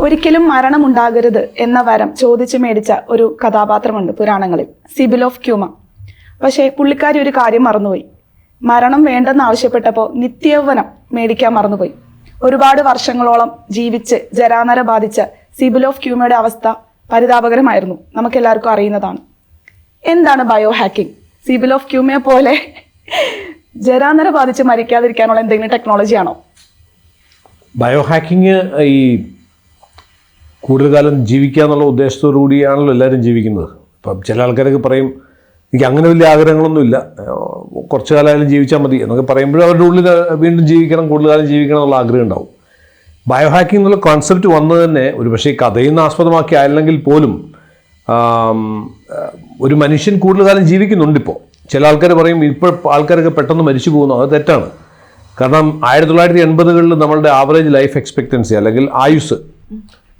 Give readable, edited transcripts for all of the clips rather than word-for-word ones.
ഒരിക്കലും മരണമുണ്ടാകരുത് എന്ന വരം ചോദിച്ചു മേടിച്ച ഒരു കഥാപാത്രമുണ്ട് പുരാണങ്ങളിൽ, സിബിൽ ഓഫ് ക്യൂമ. പക്ഷേ പുള്ളിക്കാരി ഒരു കാര്യം മറന്നുപോയി. മരണം വേണ്ടെന്ന് ആവശ്യപ്പെട്ടപ്പോൾ നിത്യയൗവനം മേടിക്കാൻ മറന്നുപോയി. ഒരുപാട് വർഷങ്ങളോളം ജീവിച്ച് ജരാനര ബാധിച്ച സിബിൽ ഓഫ് ക്യൂമയുടെ അവസ്ഥ പരിതാപകരമായിരുന്നു, നമുക്കെല്ലാവർക്കും അറിയുന്നതാണ്. എന്താണ് ബയോ ഹാക്കിംഗ്? സിബിൽ ഓഫ് ക്യൂമയെ പോലെ ജരാനര ബാധിച്ച് മരിക്കാതിരിക്കാനുള്ള എന്തെങ്കിലും ടെക്നോളജിയാണോ? ബയോ ഹാക്കിങ് ഈ കൂടുതൽ കാലം ജീവിക്കുക എന്നുള്ള ഉദ്ദേശത്തോടു കൂടിയാണല്ലോ എല്ലാവരും ജീവിക്കുന്നത്. ഇപ്പം ചില ആൾക്കാരൊക്കെ പറയും എനിക്ക് അങ്ങനെ വലിയ ആഗ്രഹങ്ങളൊന്നുമില്ല, കുറച്ചു കാലമായാലും ജീവിച്ചാൽ മതി എന്നൊക്കെ പറയുമ്പോഴും അവരുടെ ഉള്ളിൽ വീണ്ടും ജീവിക്കണം, കൂടുതൽ കാലം ജീവിക്കണം എന്നുള്ള ആഗ്രഹം ഉണ്ടാവും. ബയോ ഹാക്കിംഗ് എന്നുള്ള കോൺസെപ്റ്റ് വന്നത് തന്നെ ഒരു പക്ഷേ കഥയിൽ നിന്ന് ആസ്പദമാക്കി ആയില്ലെങ്കിൽ പോലും ഒരു മനുഷ്യൻ കൂടുതൽ കാലം ജീവിക്കുന്നുണ്ട്. ഇപ്പോൾ ചില ആൾക്കാർ പറയും ഇപ്പോൾ ആൾക്കാരൊക്കെ പെട്ടെന്ന് മരിച്ചു പോകുന്നു, അത് തെറ്റാണ്. കാരണം 1980-കളിൽ നമ്മളുടെ ആവറേജ് ലൈഫ് എക്സ്പെക്റ്റൻസി അല്ലെങ്കിൽ ആയുസ്,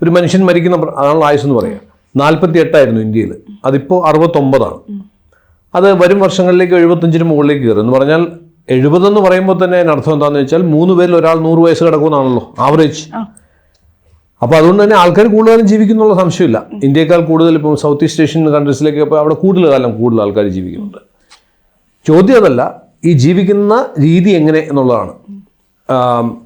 ഒരു മനുഷ്യൻ മരിക്കുന്ന അതാണ് ആയുസ് എന്ന് പറയുക, 48 ഇന്ത്യയിൽ. അതിപ്പോൾ 69. അത് വരും വർഷങ്ങളിലേക്ക് 75 മുകളിലേക്ക് കയറും. എന്ന് പറഞ്ഞാൽ 70 എന്ന് പറയുമ്പോൾ തന്നെ അർത്ഥം എന്താണെന്ന് വെച്ചാൽ 3 പേരിൽ ഒരാൾ 100 വയസ്സ് കിടക്കുമെന്നാണല്ലോ ആവറേജ്. അപ്പോൾ അതുകൊണ്ട് തന്നെ ആൾക്കാർ കൂടുതലും ജീവിക്കുന്നുള്ള സംശയമില്ല. ഇന്ത്യയേക്കാൾ കൂടുതൽ ഇപ്പോൾ സൗത്ത് ഈസ്റ്റ് ഏഷ്യൻ കൺട്രീസിലേക്ക് ഇപ്പോൾ അവിടെ കൂടുതൽ ആൾക്കാർ ജീവിക്കുന്നുണ്ട്. ചോദ്യം അതല്ല, ഈ ജീവിക്കുന്ന രീതി എങ്ങനെ എന്നുള്ളതാണ്.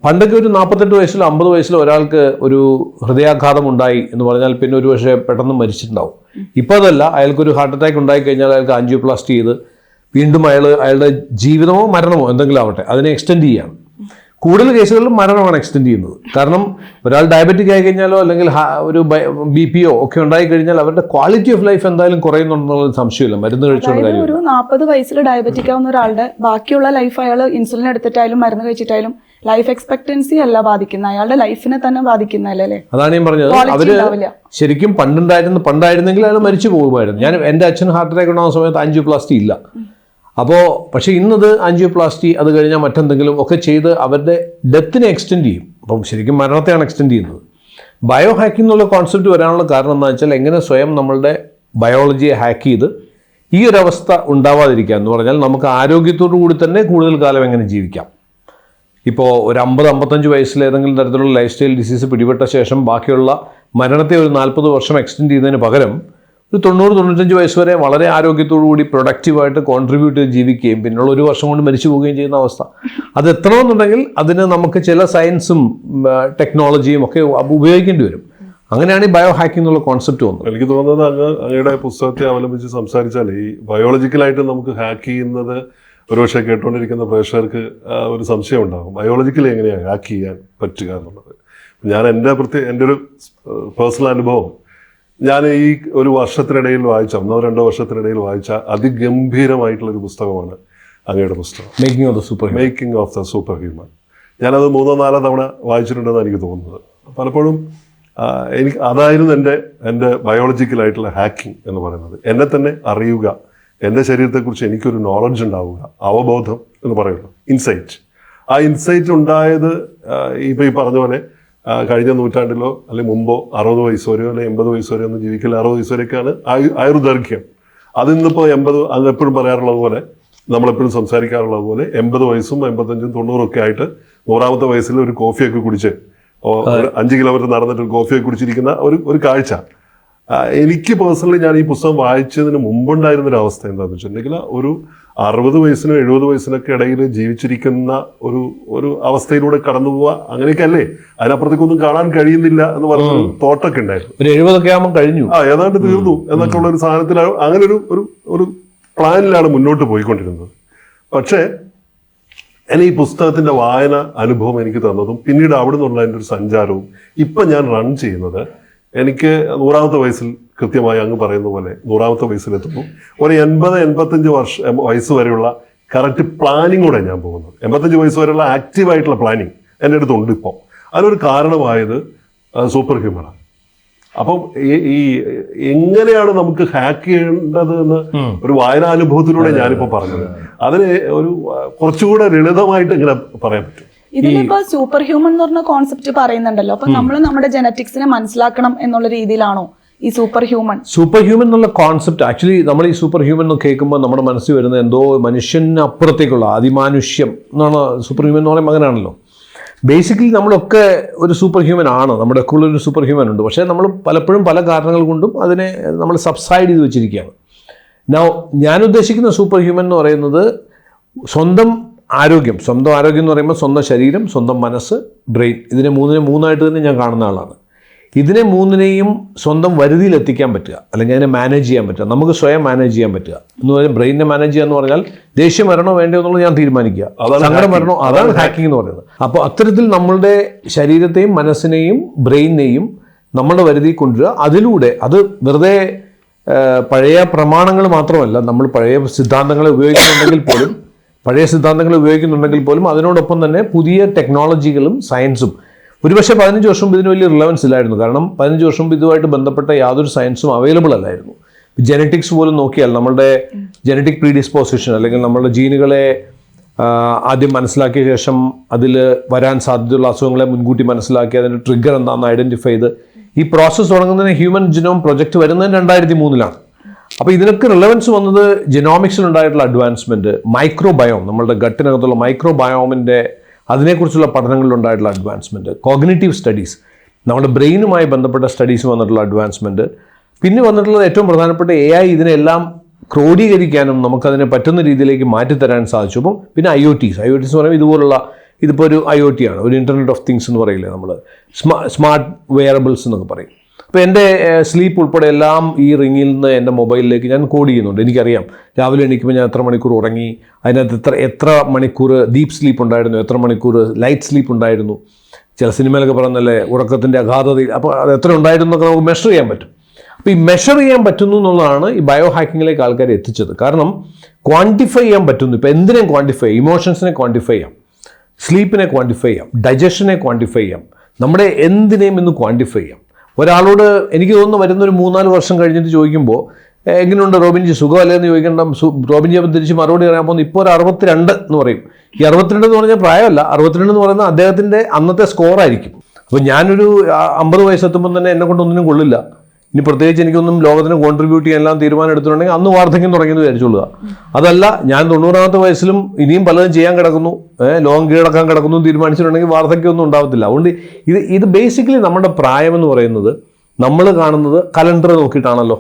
പണ്ടൊക്കെ ഒരു 48 വയസ്സിലോ 50 വയസ്സിലോ ഒരാൾക്ക് ഒരു ഹൃദയാഘാതം ഉണ്ടായി എന്ന് പറഞ്ഞാൽ പിന്നെ ഒരു പക്ഷേ പെട്ടെന്ന് മരിച്ചിട്ടുണ്ടാവും. ഇപ്പോൾ അതല്ല, അയാൾക്കൊരു ഹാർട്ട് അറ്റാക്ക് ഉണ്ടായി കഴിഞ്ഞാൽ അയാൾക്ക് ആൻജിയോപ്ലാസ്റ്റി ചെയ്ത് വീണ്ടും അയാളുടെ ജീവിതമോ മരണമോ എന്തെങ്കിലും ആവട്ടെ അതിനെ എക്സ്റ്റെൻഡ് ചെയ്യുകയാണ്. കൂടുതൽ കേസുകളിൽ മരണമാണ് എക്സ്റ്റെൻഡ് ചെയ്യുന്നത്. കാരണം ഒരാൾ ഡയബറ്റിക് ആയി കഴിഞ്ഞാലോ അല്ലെങ്കിൽ ഒരു BP ഒക്കെ ഉണ്ടായി കഴിഞ്ഞാൽ അവരുടെ ക്വാളിറ്റി ഓഫ് ലൈഫ് എന്തായാലും കുറയുന്നുണ്ടെന്നുള്ള സംശയമില്ല, മരുന്ന് കഴിച്ചുകൊണ്ട് കാര്യം. ഒരു 40 വയസ്സിൽ ഡയബറ്റിക് ആവുന്ന ഒരാളുടെ ബാക്കിയുള്ള ലൈഫ് അയാൾ ഇൻസുലിൻ എടുത്തിട്ടായാലും മരുന്ന് കഴിച്ചിട്ടായാലും ലൈഫ് എക്സ്പെക്ടൻസി അല്ല ബാധിക്കുന്ന, അയാളുടെ ലൈഫിനെ തന്നെ ബാധിക്കുന്നല്ലേ. അതാണ് ഞാൻ പറഞ്ഞത്. അവര് ശരിക്കും പണ്ടായിരുന്നെങ്കിൽ അയാൾ മരിച്ചു പോകുമായിരുന്നു. എൻ്റെ അച്ഛൻ ഹാർട്ട് അറ്റാക്ക് ഉണ്ടാകുന്ന സമയത്ത് ആൻജിയോപ്ലാസ്റ്റി ഇല്ല. അപ്പോൾ പക്ഷേ ഇന്നത് ആൻജിയോപ്ലാസ്റ്റി അത് കഴിഞ്ഞാൽ മറ്റെന്തെങ്കിലും ഒക്കെ ചെയ്ത് അവരുടെ ഡെത്തിനെ എക്സ്റ്റെൻഡ് ചെയ്യും. അപ്പം ശരിക്കും മരണത്തെയാണ് എക്സ്റ്റെൻഡ് ചെയ്യുന്നത്. ബയോ ഹാക്കിംഗ് എന്നുള്ള കോൺസെപ്റ്റ് വരാനുള്ള കാരണം എന്താണെന്ന് വെച്ചാൽ എങ്ങനെ സ്വയം നമ്മളുടെ ബയോളജിയെ ഹാക്ക് ചെയ്ത് ഈ ഒരു അവസ്ഥ ഉണ്ടാവാതിരിക്കുക എന്ന് പറഞ്ഞാൽ നമുക്ക് ആരോഗ്യത്തോടു കൂടി തന്നെ കൂടുതൽ കാലം എങ്ങനെ ജീവിക്കാം. ഇപ്പോൾ ഒരു 50-55 വയസ്സിൽ ഏതെങ്കിലും തരത്തിലുള്ള ലൈഫ് സ്റ്റൈൽ ഡിസീസ് പിടിപെട്ട ശേഷം ബാക്കിയുള്ള മരണത്തെ ഒരു 40 വർഷം എക്സ്റ്റെൻഡ് ചെയ്യുന്നതിന് പകരം ഒരു 90-95 വയസ്സ് വരെ വളരെ ആരോഗ്യത്തോടു കൂടി പ്രൊഡക്റ്റീവായിട്ട് കോൺട്രിബ്യൂട്ട് ചെയ്ത് ജീവിക്കുകയും പിന്നുള്ള ഒരു വർഷം കൊണ്ട് മരിച്ചു പോവുകയും ചെയ്യുന്ന അവസ്ഥ അത് എത്തണമെന്നുണ്ടെങ്കിൽ അതിന് നമുക്ക് ചില സയൻസും ടെക്നോളജിയും ഒക്കെ ഉപയോഗിക്കേണ്ടി വരും. അങ്ങനെയാണ് ഈ ബയോ ഹാക്കിംഗ് എന്നുള്ള കോൺസെപ്റ്റ് വന്നത്. എനിക്ക് തോന്നുന്നത് അങ്ങയുടെ പുസ്തകത്തെ അവലംബിച്ച് സംസാരിച്ചാൽ ഈ ബയോളജിക്കലായിട്ട് നമുക്ക് ഹാക്ക് ചെയ്യുന്നത് ഒരുപക്ഷെ കേട്ടുകൊണ്ടിരിക്കുന്ന പ്രേക്ഷകർക്ക് ഒരു സംശയം ഉണ്ടാകും, ബയോളജിക്കലി എങ്ങനെയാണ് ഹാക്ക് ചെയ്യാൻ പറ്റുക എന്നുള്ളത്. ഞാൻ എൻ്റെ ഒരു പേഴ്സണൽ അനുഭവം, ഞാൻ ഈ ഒരു വർഷത്തിനിടയിൽ വായിച്ച 1-2 വർഷത്തിനിടയിൽ വായിച്ച അതിഗംഭീരമായിട്ടുള്ളൊരു പുസ്തകമാണ് അങ്ങയുടെ പുസ്തകം making of the super human. ഞാനത് 3-4 തവണ വായിച്ചിട്ടുണ്ടെന്ന് എനിക്ക് തോന്നുന്നത്. പലപ്പോഴും അതായിരുന്നു എൻ്റെ ബയോളജിക്കലായിട്ടുള്ള ഹാക്കിംഗ് എന്ന് പറയുന്നത്. എന്നെ തന്നെ അറിയുക, എൻ്റെ ശരീരത്തെക്കുറിച്ച് എനിക്കൊരു നോളജ് ഉണ്ടാവുക, അവബോധം എന്ന് പറയുന്നു, ഇൻസൈറ്റ്. ആ ഇൻസൈറ്റ് ഉണ്ടായത് ഇപ്പോൾ ഈ പറഞ്ഞ പോലെ കഴിഞ്ഞ നൂറ്റാണ്ടിലോ അല്ലെങ്കിൽ മുമ്പോ 60 വയസ്സ് വരെയോ അല്ലെങ്കിൽ 80 വയസ്സ് വരെയോ ഒന്നും ജീവിക്കില്ല. 60 വയസ്സ് വരെയൊക്കെയാണ് ആയുർദൈർഘ്യം. അതിന്നിപ്പോൾ 80, അത് എപ്പോഴും പറയാറുള്ളത് പോലെ, നമ്മളെപ്പോഴും സംസാരിക്കാറുള്ളത് പോലെ 80 വയസ്സും 85-ഉം 90-ഉം ഒക്കെ ആയിട്ട് 100ാമത്തെ വയസ്സിൽ ഒരു കോഫിയൊക്കെ കുടിച്ച് 5 കിലോമീറ്റർ നടന്നിട്ട് കോഫിയൊക്കെ കുടിച്ചിരിക്കുന്ന ഒരു കാഴ്ച. എനിക്ക് പേഴ്സണലി ഞാൻ ഈ പുസ്തകം വായിച്ചതിന് മുമ്പുണ്ടായിരുന്നൊരു അവസ്ഥ എന്താണെന്ന് വെച്ചിട്ടുണ്ടെങ്കിൽ ഒരു 60 വയസ്സിനും 70 വയസ്സിനൊക്കെ ഇടയിൽ ജീവിച്ചിരിക്കുന്ന ഒരു അവസ്ഥയിലൂടെ കടന്നു പോവുക, അങ്ങനെയൊക്കെ അല്ലേ, അതിനപ്പുറത്തേക്കൊന്നും കാണാൻ കഴിയുന്നില്ല എന്ന് പറഞ്ഞ തോട്ടൊക്കെ ഉണ്ടായിരുന്നു. 70 ആകുമ്പോൾ കഴിഞ്ഞു, ഏതാണ്ട് തീർന്നു എന്നൊക്കെ ഉള്ള ഒരു സാധനത്തിലാണ്, അങ്ങനെ ഒരു പ്ലാനിലാണ് മുന്നോട്ട് പോയിക്കൊണ്ടിരുന്നത്. പക്ഷേ ഈ പുസ്തകത്തിന്റെ വായന അനുഭവം എനിക്ക് തന്നതും പിന്നീട് അവിടെ നിന്നുള്ള എൻ്റെ ഒരു സഞ്ചാരവും ഇപ്പം ഞാൻ റൺ ചെയ്യുന്നത്, എനിക്ക് 100ാമത്തെ വയസ്സിൽ കൃത്യമായി അങ്ങ് പറയുന്ന പോലെ 100ാമത്തെ വയസ്സിലെത്തുന്നു. ഒരു 80-85 വയസ്സ് വരെയുള്ള കറക്റ്റ് പ്ലാനിങ്ങോടെ ഞാൻ പോകുന്നത്. 85 വയസ്സ് വരെയുള്ള ആക്റ്റീവായിട്ടുള്ള പ്ലാനിങ് എൻ്റെ അടുത്തുണ്ട് ഇപ്പോൾ. അതിനൊരു കാരണമായത് സൂപ്പർ ഹ്യൂമനാണ്. അപ്പം ഈ എങ്ങനെയാണ് നമുക്ക് ഹാക്ക് ചെയ്യേണ്ടത് എന്ന് ഒരു വായനാനുഭവത്തിലൂടെ ഞാനിപ്പോൾ പറഞ്ഞത്. അതിന് ഒരു കുറച്ചുകൂടെ ലളിതമായിട്ട് ഇങ്ങനെ പറയാൻ പറ്റും. ഇതിലിപ്പോ സൂപ്പർ ഹ്യൂമൻ എന്ന് പറഞ്ഞ കോൺസെപ്റ്റ് പറയുന്നുണ്ടല്ലോ, അപ്പൊ നമ്മൾ നമ്മുടെ ജനറ്റിക്സിനെ മനസ്സിലാക്കണം എന്നുള്ള രീതിയിലാണോ ഈ സൂപ്പർ ഹ്യൂമൻ എന്നുള്ള കോൺസെപ്റ്റ്? ആക്ച്വലി നമ്മൾ ഈ സൂപ്പർ ഹ്യൂമൻ എന്ന് കേൾക്കുമ്പോൾ നമ്മുടെ മനസ്സിൽ വരുന്നത് എന്തോ മനുഷ്യന് അപ്പുറത്തേക്കുള്ള അതിമാനുഷ്യം എന്നാണ്. സൂപ്പർ ഹ്യൂമൻ എന്ന് പറയുമ്പോൾ അങ്ങനെയാണല്ലോ. ബേസിക്കലി നമ്മളൊക്കെ ഒരു സൂപ്പർ ഹ്യൂമൻ ആണ്, നമ്മുടെ ഒക്കെ ഉള്ളൊരു സൂപ്പർ ഹ്യൂമൻ ഉണ്ട്. പക്ഷേ നമ്മൾ പലപ്പോഴും പല കാരണങ്ങൾ കൊണ്ടും അതിനെ നമ്മൾ സബ്സൈഡ് ചെയ്ത് വെച്ചിരിക്കുകയാണ്. ഞാൻ ഉദ്ദേശിക്കുന്ന സൂപ്പർ ഹ്യൂമൻ എന്ന് പറയുന്നത് സ്വന്തം ആരോഗ്യം എന്ന് പറയുമ്പോൾ സ്വന്തം ശരീരം, സ്വന്തം മനസ്സ്, ബ്രെയിൻ, ഇതിനെ മൂന്നായിട്ട് തന്നെ ഞാൻ കാണുന്ന ആളാണ്. ഇതിനെ മൂന്നിനെയും സ്വന്തം വരുതിയിൽ എത്തിക്കാൻ പറ്റുക, അല്ലെങ്കിൽ അതിനെ മാനേജ് ചെയ്യാൻ പറ്റുക, നമുക്ക് സ്വയം മാനേജ് ചെയ്യാൻ പറ്റുക എന്ന് പറഞ്ഞാൽ ബ്രെയിനിനെ മാനേജ് ചെയ്യുക എന്ന് പറഞ്ഞാൽ ദേഷ്യം വരണോ വേണ്ടോ എന്നുള്ളത് ഞാൻ തീരുമാനിക്കുക, സങ്കടം വരണോ, അതാണ് ഹാക്കിംഗ് എന്ന് പറയുന്നത്. അപ്പോൾ അത്തരത്തിൽ നമ്മളുടെ ശരീരത്തെയും മനസ്സിനെയും ബ്രെയിനിനെയും നമ്മളുടെ വരുതിയിൽ കൊണ്ടുവരിക. അതിലൂടെ അത് വെറുതെ പഴയ പ്രമാണങ്ങൾ മാത്രമല്ല, നമ്മൾ പഴയ സിദ്ധാന്തങ്ങളെ ഉപയോഗിക്കുന്നുണ്ടെങ്കിൽ പോലും അതിനോടൊപ്പം തന്നെ പുതിയ ടെക്നോളജികളും സയൻസും. ഒരുപക്ഷെ 15 വർഷം മുമ്പ് ഇതിന് വലിയ റിലവൻസ് ഇല്ലായിരുന്നു. കാരണം 15 വർഷം മുമ്പ് ഇതുമായിട്ട് ബന്ധപ്പെട്ട യാതൊരു സയൻസും അവൈലബിൾ അല്ലായിരുന്നു. ജെനറ്റിക്സ് പോലും നോക്കിയാൽ നമ്മളുടെ ജെനറ്റിക് പ്രീഡിസ്പോസിഷൻ, അല്ലെങ്കിൽ നമ്മളുടെ ജീനുകളെ ആദ്യം മനസ്സിലാക്കിയ ശേഷം അതിൽ വരാൻ സാധ്യതയുള്ള അസുഖങ്ങളെ മുൻകൂട്ടി മനസ്സിലാക്കി അതിൻ്റെ ട്രിഗർ എന്താണെന്ന് ഐഡൻറ്റിഫൈ ചെയ്ത് ഈ പ്രോസസ്സ് തുടങ്ങുന്നതിന് ഹ്യൂമൻ ജിനോം പ്രൊജക്റ്റ് വരുന്നത് 2003 അപ്പോൾ ഇതിനൊക്കെ റിലവൻസ് വന്നത് ജെനോമിക്സിലുണ്ടായിട്ടുള്ള അഡ്വാൻസ്മെൻറ്റ്, മൈക്രോബയോം, നമ്മളുടെ ഗട്ടിനകത്തുള്ള മൈക്രോബയോമിൻ്റെ അതിനെക്കുറിച്ചുള്ള പഠനങ്ങളിലുണ്ടായിട്ടുള്ള അഡ്വാൻസ്മെൻറ്റ്, കോഗ്നിറ്റീവ് സ്റ്റഡീസ്, നമ്മുടെ ബ്രെയിനുമായി ബന്ധപ്പെട്ട സ്റ്റഡീസ് വന്നിട്ടുള്ള അഡ്വാൻസ്മെൻറ്റ്, പിന്നെ വന്നിട്ടുള്ളത് ഏറ്റവും പ്രധാനപ്പെട്ട AI ഇതിനെല്ലാം ക്രോഡീകരിക്കാനും നമുക്കതിനെ പറ്റുന്ന രീതിയിലേക്ക് മാറ്റിത്തരാൻ സാധിച്ചു. അപ്പം പിന്നെ IoTs എന്ന് പറയുമ്പോൾ ഇതുപോലുള്ള, ഇതിപ്പോൾ ഒരു IoT ആണ്, ഒരു ഇൻ്റർനെറ്റ് ഓഫ് തിങ്സ് എന്ന് പറയില്ലേ നമ്മൾ, സ്മാർട്ട് വെയറബിൾസ് എന്നൊക്കെ പറയും. അപ്പോൾ എൻ്റെ സ്ലീപ്പ് ഉൾപ്പെടെ എല്ലാം ഈ റിങ്ങിൽ നിന്ന് എൻ്റെ മൊബൈലിലേക്ക് ഞാൻ കോഡ് ചെയ്യുന്നുണ്ട്. എനിക്കറിയാം രാവിലെ എണീക്കുമ്പോൾ ഞാൻ എത്ര മണിക്കൂർ ഉറങ്ങി, അതിനകത്ത് എത്ര മണിക്കൂർ ഡീപ്പ് സ്ലീപ്പ് ഉണ്ടായിരുന്നു, എത്ര മണിക്കൂർ ലൈറ്റ് സ്ലീപ്പ് ഉണ്ടായിരുന്നു. ചില സിനിമയിലൊക്കെ പറയുന്നല്ലേ ഉറക്കത്തിൻ്റെ അഗാധതയിൽ, അപ്പോൾ അത് എത്ര ഉണ്ടായിരുന്നു എന്നൊക്കെ നമുക്ക് മെഷർ ചെയ്യാൻ പറ്റും. അപ്പോൾ ഈ മെഷർ ചെയ്യാൻ പറ്റുന്നു എന്നുള്ളതാണ് ഈ ബയോ ഹാക്കിങ്ങിലേക്ക് ആൾക്കാരെ എത്തിച്ചത്. കാരണം ക്വാണ്ടിഫൈ ചെയ്യാൻ പറ്റുന്നു. ഇപ്പോൾ എന്തിനേയും ക്വാണ്ടിഫൈ ചെയ്യാം, ഇമോഷൻസിനെ ക്വാണ്ടിഫൈ ചെയ്യാം, സ്ലീപ്പിനെ ക്വാണ്ടിഫൈ ചെയ്യാം, ഡൈജഷനെ ക്വാണ്ടിഫൈ ചെയ്യാം, നമ്മുടെ എന്തിനേയും ഇന്ന് ക്വാണ്ടിഫൈ ചെയ്യാം. ഒരാളോട് എനിക്ക് തോന്നുന്നു വരുന്നൊരു 3-4 വർഷം കഴിഞ്ഞിട്ട് ചോദിക്കുമ്പോൾ എങ്ങനെയുണ്ട് റോബിൻജി, സുഖമല്ലേ എന്ന് ചോദിക്കേണ്ട, റോബിൻജി അപ്പം തിരിച്ച് മറുപടി പറയാൻ പോകുന്നത് ഇപ്പോൾ ഒരു 62 എന്ന് പറയും. ഈ 62 എന്ന് പറഞ്ഞാൽ പ്രായമല്ല, 62 എന്ന് പറയുന്നത് അദ്ദേഹത്തിൻ്റെ അന്നത്തെ സ്കോറായിരിക്കും. അപ്പോൾ ഞാനൊരു 50 വയസ്സെത്തുമ്പോൾ തന്നെ എന്നെ കൊണ്ടൊന്നിനും കൊള്ളില്ല, ഇനി പ്രത്യേകിച്ച് എനിക്കൊന്നും ലോകത്തിന് കോൺട്രിബ്യൂട്ട് ചെയ്യാനെല്ലാം തീരുമാനം എടുത്തിട്ടുണ്ടെങ്കിൽ അന്ന് വാർദ്ധക്യം തുടങ്ങിയെന്ന് വിചാരിച്ചോളുക. അതല്ല, ഞാൻ 90ാമത്തെ വയസ്സിലും ഇനിയും പലതും ചെയ്യാൻ കിടക്കുന്നു, ലോകം കീഴടക്കാൻ കിടക്കുന്നു തീരുമാനിച്ചിട്ടുണ്ടെങ്കിൽ വാർദ്ധക്യമൊന്നും ഉണ്ടാവത്തില്ല. അതുകൊണ്ട് ഇത് ബേസിക്കലി നമ്മുടെ പ്രായമെന്ന് പറയുന്നത് നമ്മൾ കാണുന്നത് കലണ്ടർ നോക്കിയിട്ടാണല്ലോ.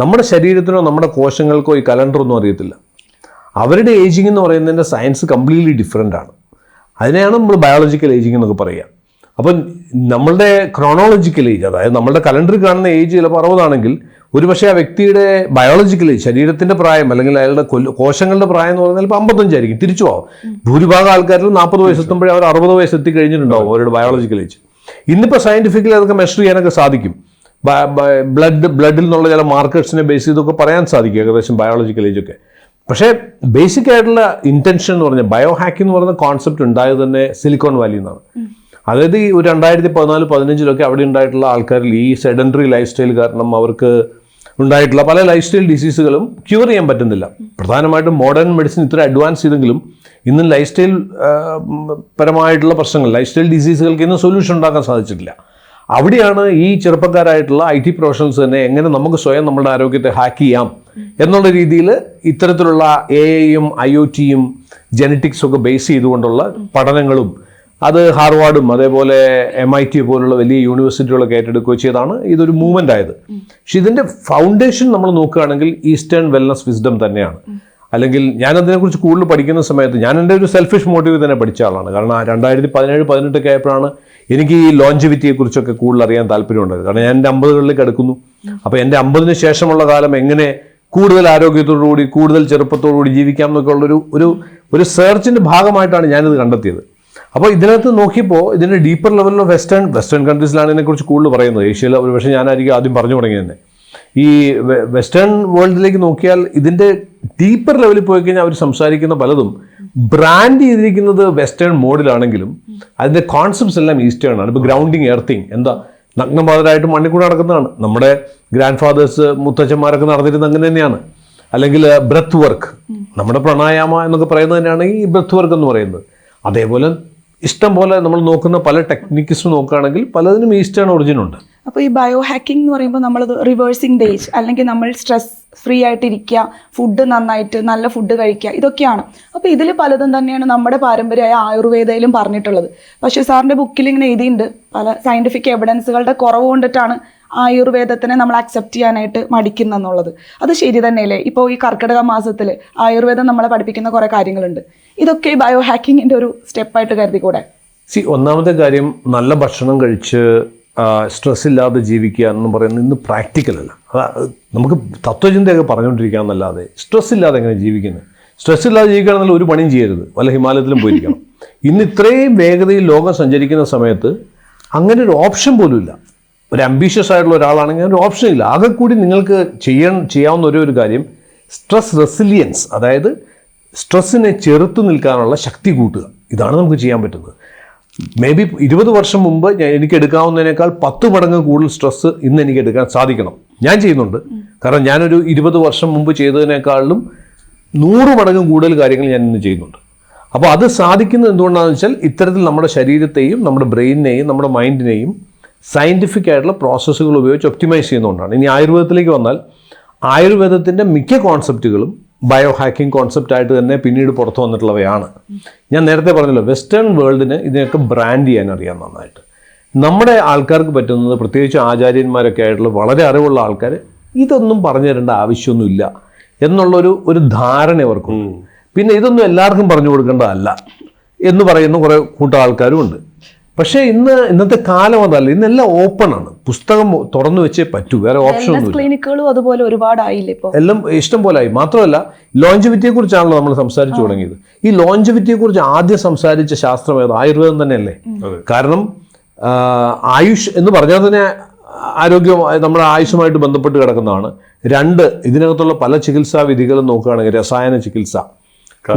നമ്മുടെ ശരീരത്തിനോ നമ്മുടെ കോശങ്ങൾക്കോ ഈ കലണ്ടറൊന്നും അറിയത്തില്ല. അവരുടെ ഏജിങ് എന്ന് പറയുന്നതിൻ്റെ സയൻസ് കംപ്ലീറ്റ്ലി ഡിഫറെൻ്റ് ആണ്. അതിനെയാണ് നമ്മൾ ബയോളജിക്കൽ ഏജിങ് എന്നൊക്കെ പറയുക. അപ്പം നമ്മളുടെ ക്രോണോളജിക്കൽ ഏജ്, അതായത് നമ്മളുടെ കലണ്ടറിൽ കാണുന്ന ഏജ് ചിലപ്പോൾ 60 ആണെങ്കിൽ ഒരുപക്ഷെ ആ വ്യക്തിയുടെ ബയോളജിക്കൽ ഏജ്, ശരീരത്തിൻ്റെ പ്രായം അല്ലെങ്കിൽ അയാളുടെ കോശങ്ങളുടെ പ്രായം എന്ന് പറഞ്ഞാൽ ഇപ്പോൾ 55 ആയിരിക്കും. തിരിച്ചു പോകാം. ഭൂരിഭാഗം ആൾക്കാരിൽ 40 വയസ്സെത്തുമ്പോഴേ അവർ 60 വയസ്സെത്തി കഴിഞ്ഞിട്ടുണ്ടാവും അവരുടെ ബയോളജിക്കൽ ഏജ്. ഇന്നിപ്പോൾ സയൻറ്റിഫിക്കലി അതൊക്കെ മെഷർ ചെയ്യാനൊക്കെ സാധിക്കും. ബ്ലഡിൽ നിന്നുള്ള ചില മാർക്കേഴ്സിനെ ബേസ് ചെയ്തൊക്കെ പറയാൻ സാധിക്കും ഏകദേശം ബയോളജിക്കൽ ഏജൊക്കെ. പക്ഷേ ബേസിക് ആയിട്ടുള്ള ഇൻറ്റൻഷൻ എന്ന് പറഞ്ഞാൽ ബയോ ഹാക്കിംഗ് എന്ന് പറയുന്ന കോൺസെപ്റ്റ് ഉണ്ടായത് തന്നെ സിലിക്കോൺ വാലിയിൽ നിന്നാണ്. അതായത് ഈ ഒരു 2014-15 അവിടെ ഉണ്ടായിട്ടുള്ള ആൾക്കാരിൽ ഈ സെഡൻറ്ററി ലൈഫ് സ്റ്റൈൽ കാരണം അവർക്ക് ഉണ്ടായിട്ടുള്ള പല ലൈഫ് സ്റ്റൈൽ ഡിസീസുകളും ക്യൂർ ചെയ്യാൻ പറ്റുന്നില്ല. പ്രധാനമായിട്ടും മോഡേൺ മെഡിസിൻ ഇത്ര അഡ്വാൻസ് ചെയ്തെങ്കിലും ഇന്നും ലൈഫ് സ്റ്റൈൽ പരമായിട്ടുള്ള പ്രശ്നങ്ങൾ, ലൈഫ് സ്റ്റൈൽ ഡിസീസുകൾക്ക് ഇന്ന് സൊല്യൂഷൻ ഉണ്ടാക്കാൻ സാധിച്ചിട്ടില്ല. അവിടെയാണ് ഈ ചെറുപ്പക്കാരായിട്ടുള്ള IT പ്രൊഫഷണൽസ് തന്നെ എങ്ങനെ നമുക്ക് സ്വയം നമ്മുടെ ആരോഗ്യത്തെ ഹാക്ക് ചെയ്യാം എന്നുള്ള രീതിയിൽ ഇത്തരത്തിലുള്ള AIയും IoTയും ജെനറ്റിക്സും ഒക്കെ ബേസ് ചെയ്തുകൊണ്ടുള്ള പഠനങ്ങളും അത് ഹാർവാർഡും അതേപോലെ MIT പോലുള്ള വലിയ യൂണിവേഴ്സിറ്റികളൊക്കെ ഏറ്റെടുക്കുകയോ ചെയ്താണ് ഇതൊരു മൂവ്മെൻ്റ് ആയത്. പക്ഷെ ഇതിൻ്റെ ഫൗണ്ടേഷൻ നമ്മൾ നോക്കുകയാണെങ്കിൽ ഈസ്റ്റേൺ വെൽനസ് വിസ്ഡം തന്നെയാണ്. അല്ലെങ്കിൽ ഞാനതിനെക്കുറിച്ച് കൂടുതൽ പഠിക്കുന്ന സമയത്ത് ഞാൻ എൻ്റെ ഒരു സെൽഫിഷ് മോട്ടീവ് തന്നെ പഠിച്ച ആളാണ്. കാരണം 2017-18 ആയപ്പോഴാണ് എനിക്ക് ഈ ലോഞ്ചിവിറ്റിയെക്കുറിച്ചൊക്കെ കൂടുതൽ അറിയാൻ താല്പര്യമുണ്ടായത്. കാരണം ഞാൻ എൻ്റെ 50കളിലേക്ക് അടുക്കുന്നു. അപ്പോൾ എൻ്റെ 50-ന് ശേഷമുള്ള കാലം എങ്ങനെ കൂടുതൽ ആരോഗ്യത്തോടുകൂടി കൂടുതൽ ചെറുപ്പത്തോടുകൂടി ജീവിക്കാം എന്നൊക്കെ ഉള്ളൊരു ഒരു സെർച്ചിൻ്റെ ഭാഗമായിട്ടാണ് ഞാനിത് കണ്ടെത്തിയത്. അപ്പോൾ ഇതിനകത്ത് നോക്കിയപ്പോൾ ഇതിൻ്റെ ഡീപ്പർ ലെവലിൽ വെസ്റ്റേൺ കൺട്രീസിലാണ് ഇതിനെക്കുറിച്ച് കൂടുതൽ പറയുന്നത്. ഏഷ്യയിൽ ഒരു പക്ഷേ ഞാനായിരിക്കും ആദ്യം പറഞ്ഞു തുടങ്ങിയത് തന്നെ. ഈ വെസ്റ്റേൺ വേൾഡിലേക്ക് നോക്കിയാൽ ഇതിൻ്റെ ഡീപ്പർ ലെവലിൽ പോയി കഴിഞ്ഞാൽ അവർ സംസാരിക്കുന്ന പലതും ബ്രാൻഡ് ചെയ്തിരിക്കുന്നത് വെസ്റ്റേൺ മോഡിലാണെങ്കിലും അതിൻ്റെ കോൺസെപ്റ്റ്സ് എല്ലാം ഈസ്റ്റേൺ ആണ്. ഇപ്പോൾ ഗ്രൗണ്ടിങ്, എർത്തിങ്, എന്താ നഗ്നപാതരായിട്ട് മണ്ണിൽ കൂടെ നടക്കുന്നതാണ്. നമ്മുടെ ഗ്രാൻഡ് ഫാദേഴ്സ്, മുത്തച്ഛന്മാരൊക്കെ നടന്നിരുന്നത് അങ്ങനെ തന്നെയാണ്. അല്ലെങ്കിൽ ബ്രെത്ത് വർക്ക്, നമ്മുടെ പ്രണായാമ എന്നൊക്കെ പറയുന്നത് തന്നെയാണ് ഈ ബ്രെത്ത് വർക്ക് എന്ന് പറയുന്നത്. അതേപോലെ ഇഷ്ടം പോലെ നമ്മൾ നോക്കുന്ന പല ടെക്നിക്സും നോക്കുകയാണെങ്കിൽ പലതിനും ഈസ്റ്റേൺ ഒറിജിൻ ഉണ്ട്. അപ്പോൾ ഈ ബയോ ഹാക്കിംഗ് എന്ന് പറയുമ്പോൾ നമ്മളത് റിവേഴ്സിങ് ദ ഏജ്, അല്ലെങ്കിൽ നമ്മൾ സ്ട്രെസ് ഫ്രീ ആയിട്ടിരിക്കുക, ഫുഡ് നന്നായിട്ട് നല്ല ഫുഡ് കഴിക്കുക, ഇതൊക്കെയാണ്. അപ്പോൾ ഇതിൽ പലതും തന്നെയാണ് നമ്മുടെ പാരമ്പര്യമായ ആയുർവേദയിലും പറഞ്ഞിട്ടുള്ളത്. പക്ഷേ സാറിൻ്റെ ബുക്കിൽ ഇങ്ങനെ എഴുതിയിട്ടുണ്ട്, പല സയൻറ്റിഫിക് എവിഡൻസുകളുടെ കുറവ് കൊണ്ടിട്ടാണ് ആയുർവേദത്തിനെ നമ്മൾ അക്സെപ്റ്റ് ചെയ്യാനായിട്ട് മടിക്കുന്നെന്നുള്ളത്. അത് ശരി തന്നെയല്ലേ? ഇപ്പോൾ ഈ കർക്കിടക മാസത്തിൽ ആയുർവേദം നമ്മളെ പഠിപ്പിക്കുന്ന കുറേ കാര്യങ്ങളുണ്ട്. ഇതൊക്കെ ഈ ബയോ ഹാക്കിങ്ങിൻ്റെ ഒരു സ്റ്റെപ്പായിട്ട് കരുതിക്കൂടെ? ഒന്നാമത്തെ കാര്യം, നല്ല ഭക്ഷണം കഴിച്ച് സ്ട്രെസ് ഇല്ലാതെ ജീവിക്കുക എന്ന് പറയുന്നത് ഇന്ന് പ്രാക്ടിക്കലല്ല. നമുക്ക് തത്വചിന്തയൊക്കെ പറഞ്ഞുകൊണ്ടിരിക്കാമെന്നല്ലാതെ സ്ട്രെസ് ഇല്ലാതെ എങ്ങനെ ജീവിക്കുന്നത്? സ്ട്രെസ് ഇല്ലാതെ ജീവിക്കുകയാണെന്നുള്ള ഒരു പണിയും ചെയ്യരുത്, വല്ല ഹിമാലയത്തിലും പോയിരിക്കണം. ഇന്ന് ഇത്രയും വേഗതയിൽ ലോകം സഞ്ചരിക്കുന്ന സമയത്ത് അങ്ങനെ ഒരു ഓപ്ഷൻ പോലും ഇല്ല. ഒരു അംബീഷ്യസ് ആയിട്ടുള്ള ഒരാളാണെങ്കിൽ ഒരു ഓപ്ഷൻ ഇല്ല. ആകെ കൂടി നിങ്ങൾക്ക് ചെയ്യാവുന്ന ഒരു കാര്യം സ്ട്രെസ് റെസിലിയൻസ്, അതായത് സ്ട്രെസ്സിനെ ചെറുത്തു നിൽക്കാനുള്ള ശക്തി കൂട്ടുക. ഇതാണ് നമുക്ക് ചെയ്യാൻ പറ്റുന്നത്. മേ ബി 20 വർഷം മുമ്പ് എനിക്ക് എടുക്കാവുന്നതിനേക്കാൾ 10 മടങ്ങ് കൂടുതൽ സ്ട്രെസ്സ് ഇന്ന് എനിക്ക് എടുക്കാൻ സാധിക്കണം. ഞാൻ ചെയ്യുന്നുണ്ട്. കാരണം ഞാനൊരു 20 വർഷം മുമ്പ് ചെയ്തതിനേക്കാളും 100 മടങ്ങ് കൂടുതൽ കാര്യങ്ങൾ ഞാൻ ഇന്ന് ചെയ്യുന്നുണ്ട്. അപ്പോൾ അത് സാധിക്കുന്നത് എന്തുകൊണ്ടാണെന്ന് വെച്ചാൽ ഇത്തരത്തിൽ നമ്മുടെ ശരീരത്തെയും നമ്മുടെ ബ്രെയിനിനെയും നമ്മുടെ മൈൻഡിനെയും സയൻറ്റിഫിക് ആയിട്ടുള്ള പ്രോസസ്സുകൾ ഉപയോഗിച്ച് ഒപ്റ്റിമൈസ് ചെയ്യുന്നതുകൊണ്ടാണ്. ഇനി ആയുർവേദത്തിലേക്ക് വന്നാൽ, ആയുർവേദത്തിൻ്റെ മിക്ക കോൺസെപ്റ്റുകളും ബയോ ഹാക്കിംഗ് കോൺസെപ്റ്റായിട്ട് തന്നെ പിന്നീട് പുറത്തു വന്നിട്ടുള്ളവയാണ്. ഞാൻ നേരത്തെ പറഞ്ഞല്ലോ, വെസ്റ്റേൺ വേൾഡിന് ഇതിനൊക്കെ ബ്രാൻഡ് ചെയ്യാൻ അറിയാം നന്നായിട്ട്. നമ്മുടെ ആൾക്കാർക്ക് പറ്റുന്നത്, പ്രത്യേകിച്ച് ആചാര്യന്മാരൊക്കെ ആയിട്ടുള്ള വളരെ അറിവുള്ള ആൾക്കാർ, ഇതൊന്നും പറഞ്ഞു തരേണ്ട ആവശ്യമൊന്നുമില്ല എന്നുള്ളൊരു ധാരണ അവർക്കുണ്ട്. പിന്നെ ഇതൊന്നും എല്ലാവർക്കും പറഞ്ഞു കൊടുക്കേണ്ടതല്ല എന്ന് പറയുന്ന കുറേ കൂട്ടം ആൾക്കാരും ഉണ്ട്. പക്ഷേ ഇന്നത്തെ കാലം അതല്ല. ഇന്നെല്ലാം ഓപ്പൺ ആണ്. പുസ്തകം തുറന്നു വെച്ചേ പറ്റൂ, വേറെ ഓപ്ഷൻ ഒന്നും. ക്ലിനിക്കുകളും അതുപോലെ ഒരുപാടായില്ലേ ഇപ്പോൾ? എല്ലാം ഇഷ്ടം പോലെ ആയി. മാത്രമല്ല, ലോഞ്ചവിറ്റിയെ കുറിച്ചാണല്ലോ നമ്മൾ സംസാരിച്ചു തുടങ്ങിയത്. ഈ ലോഞ്ചവിറ്റിയെ കുറിച്ച് ആദ്യം സംസാരിച്ച ശാസ്ത്രം ഏത്? ആയുർവേദം തന്നെയല്ലേ? കാരണം ആയുഷ് എന്ന് പറഞ്ഞാൽ തന്നെ ആരോഗ്യം, നമ്മുടെ ആയുഷുമായിട്ട് ബന്ധപ്പെട്ട് കിടക്കുന്നതാണ്. 2, ഇതിനകത്തുള്ള പല ചികിത്സാ വിധികളും നോക്കുകയാണെങ്കിൽ, രസായന ചികിത്സ,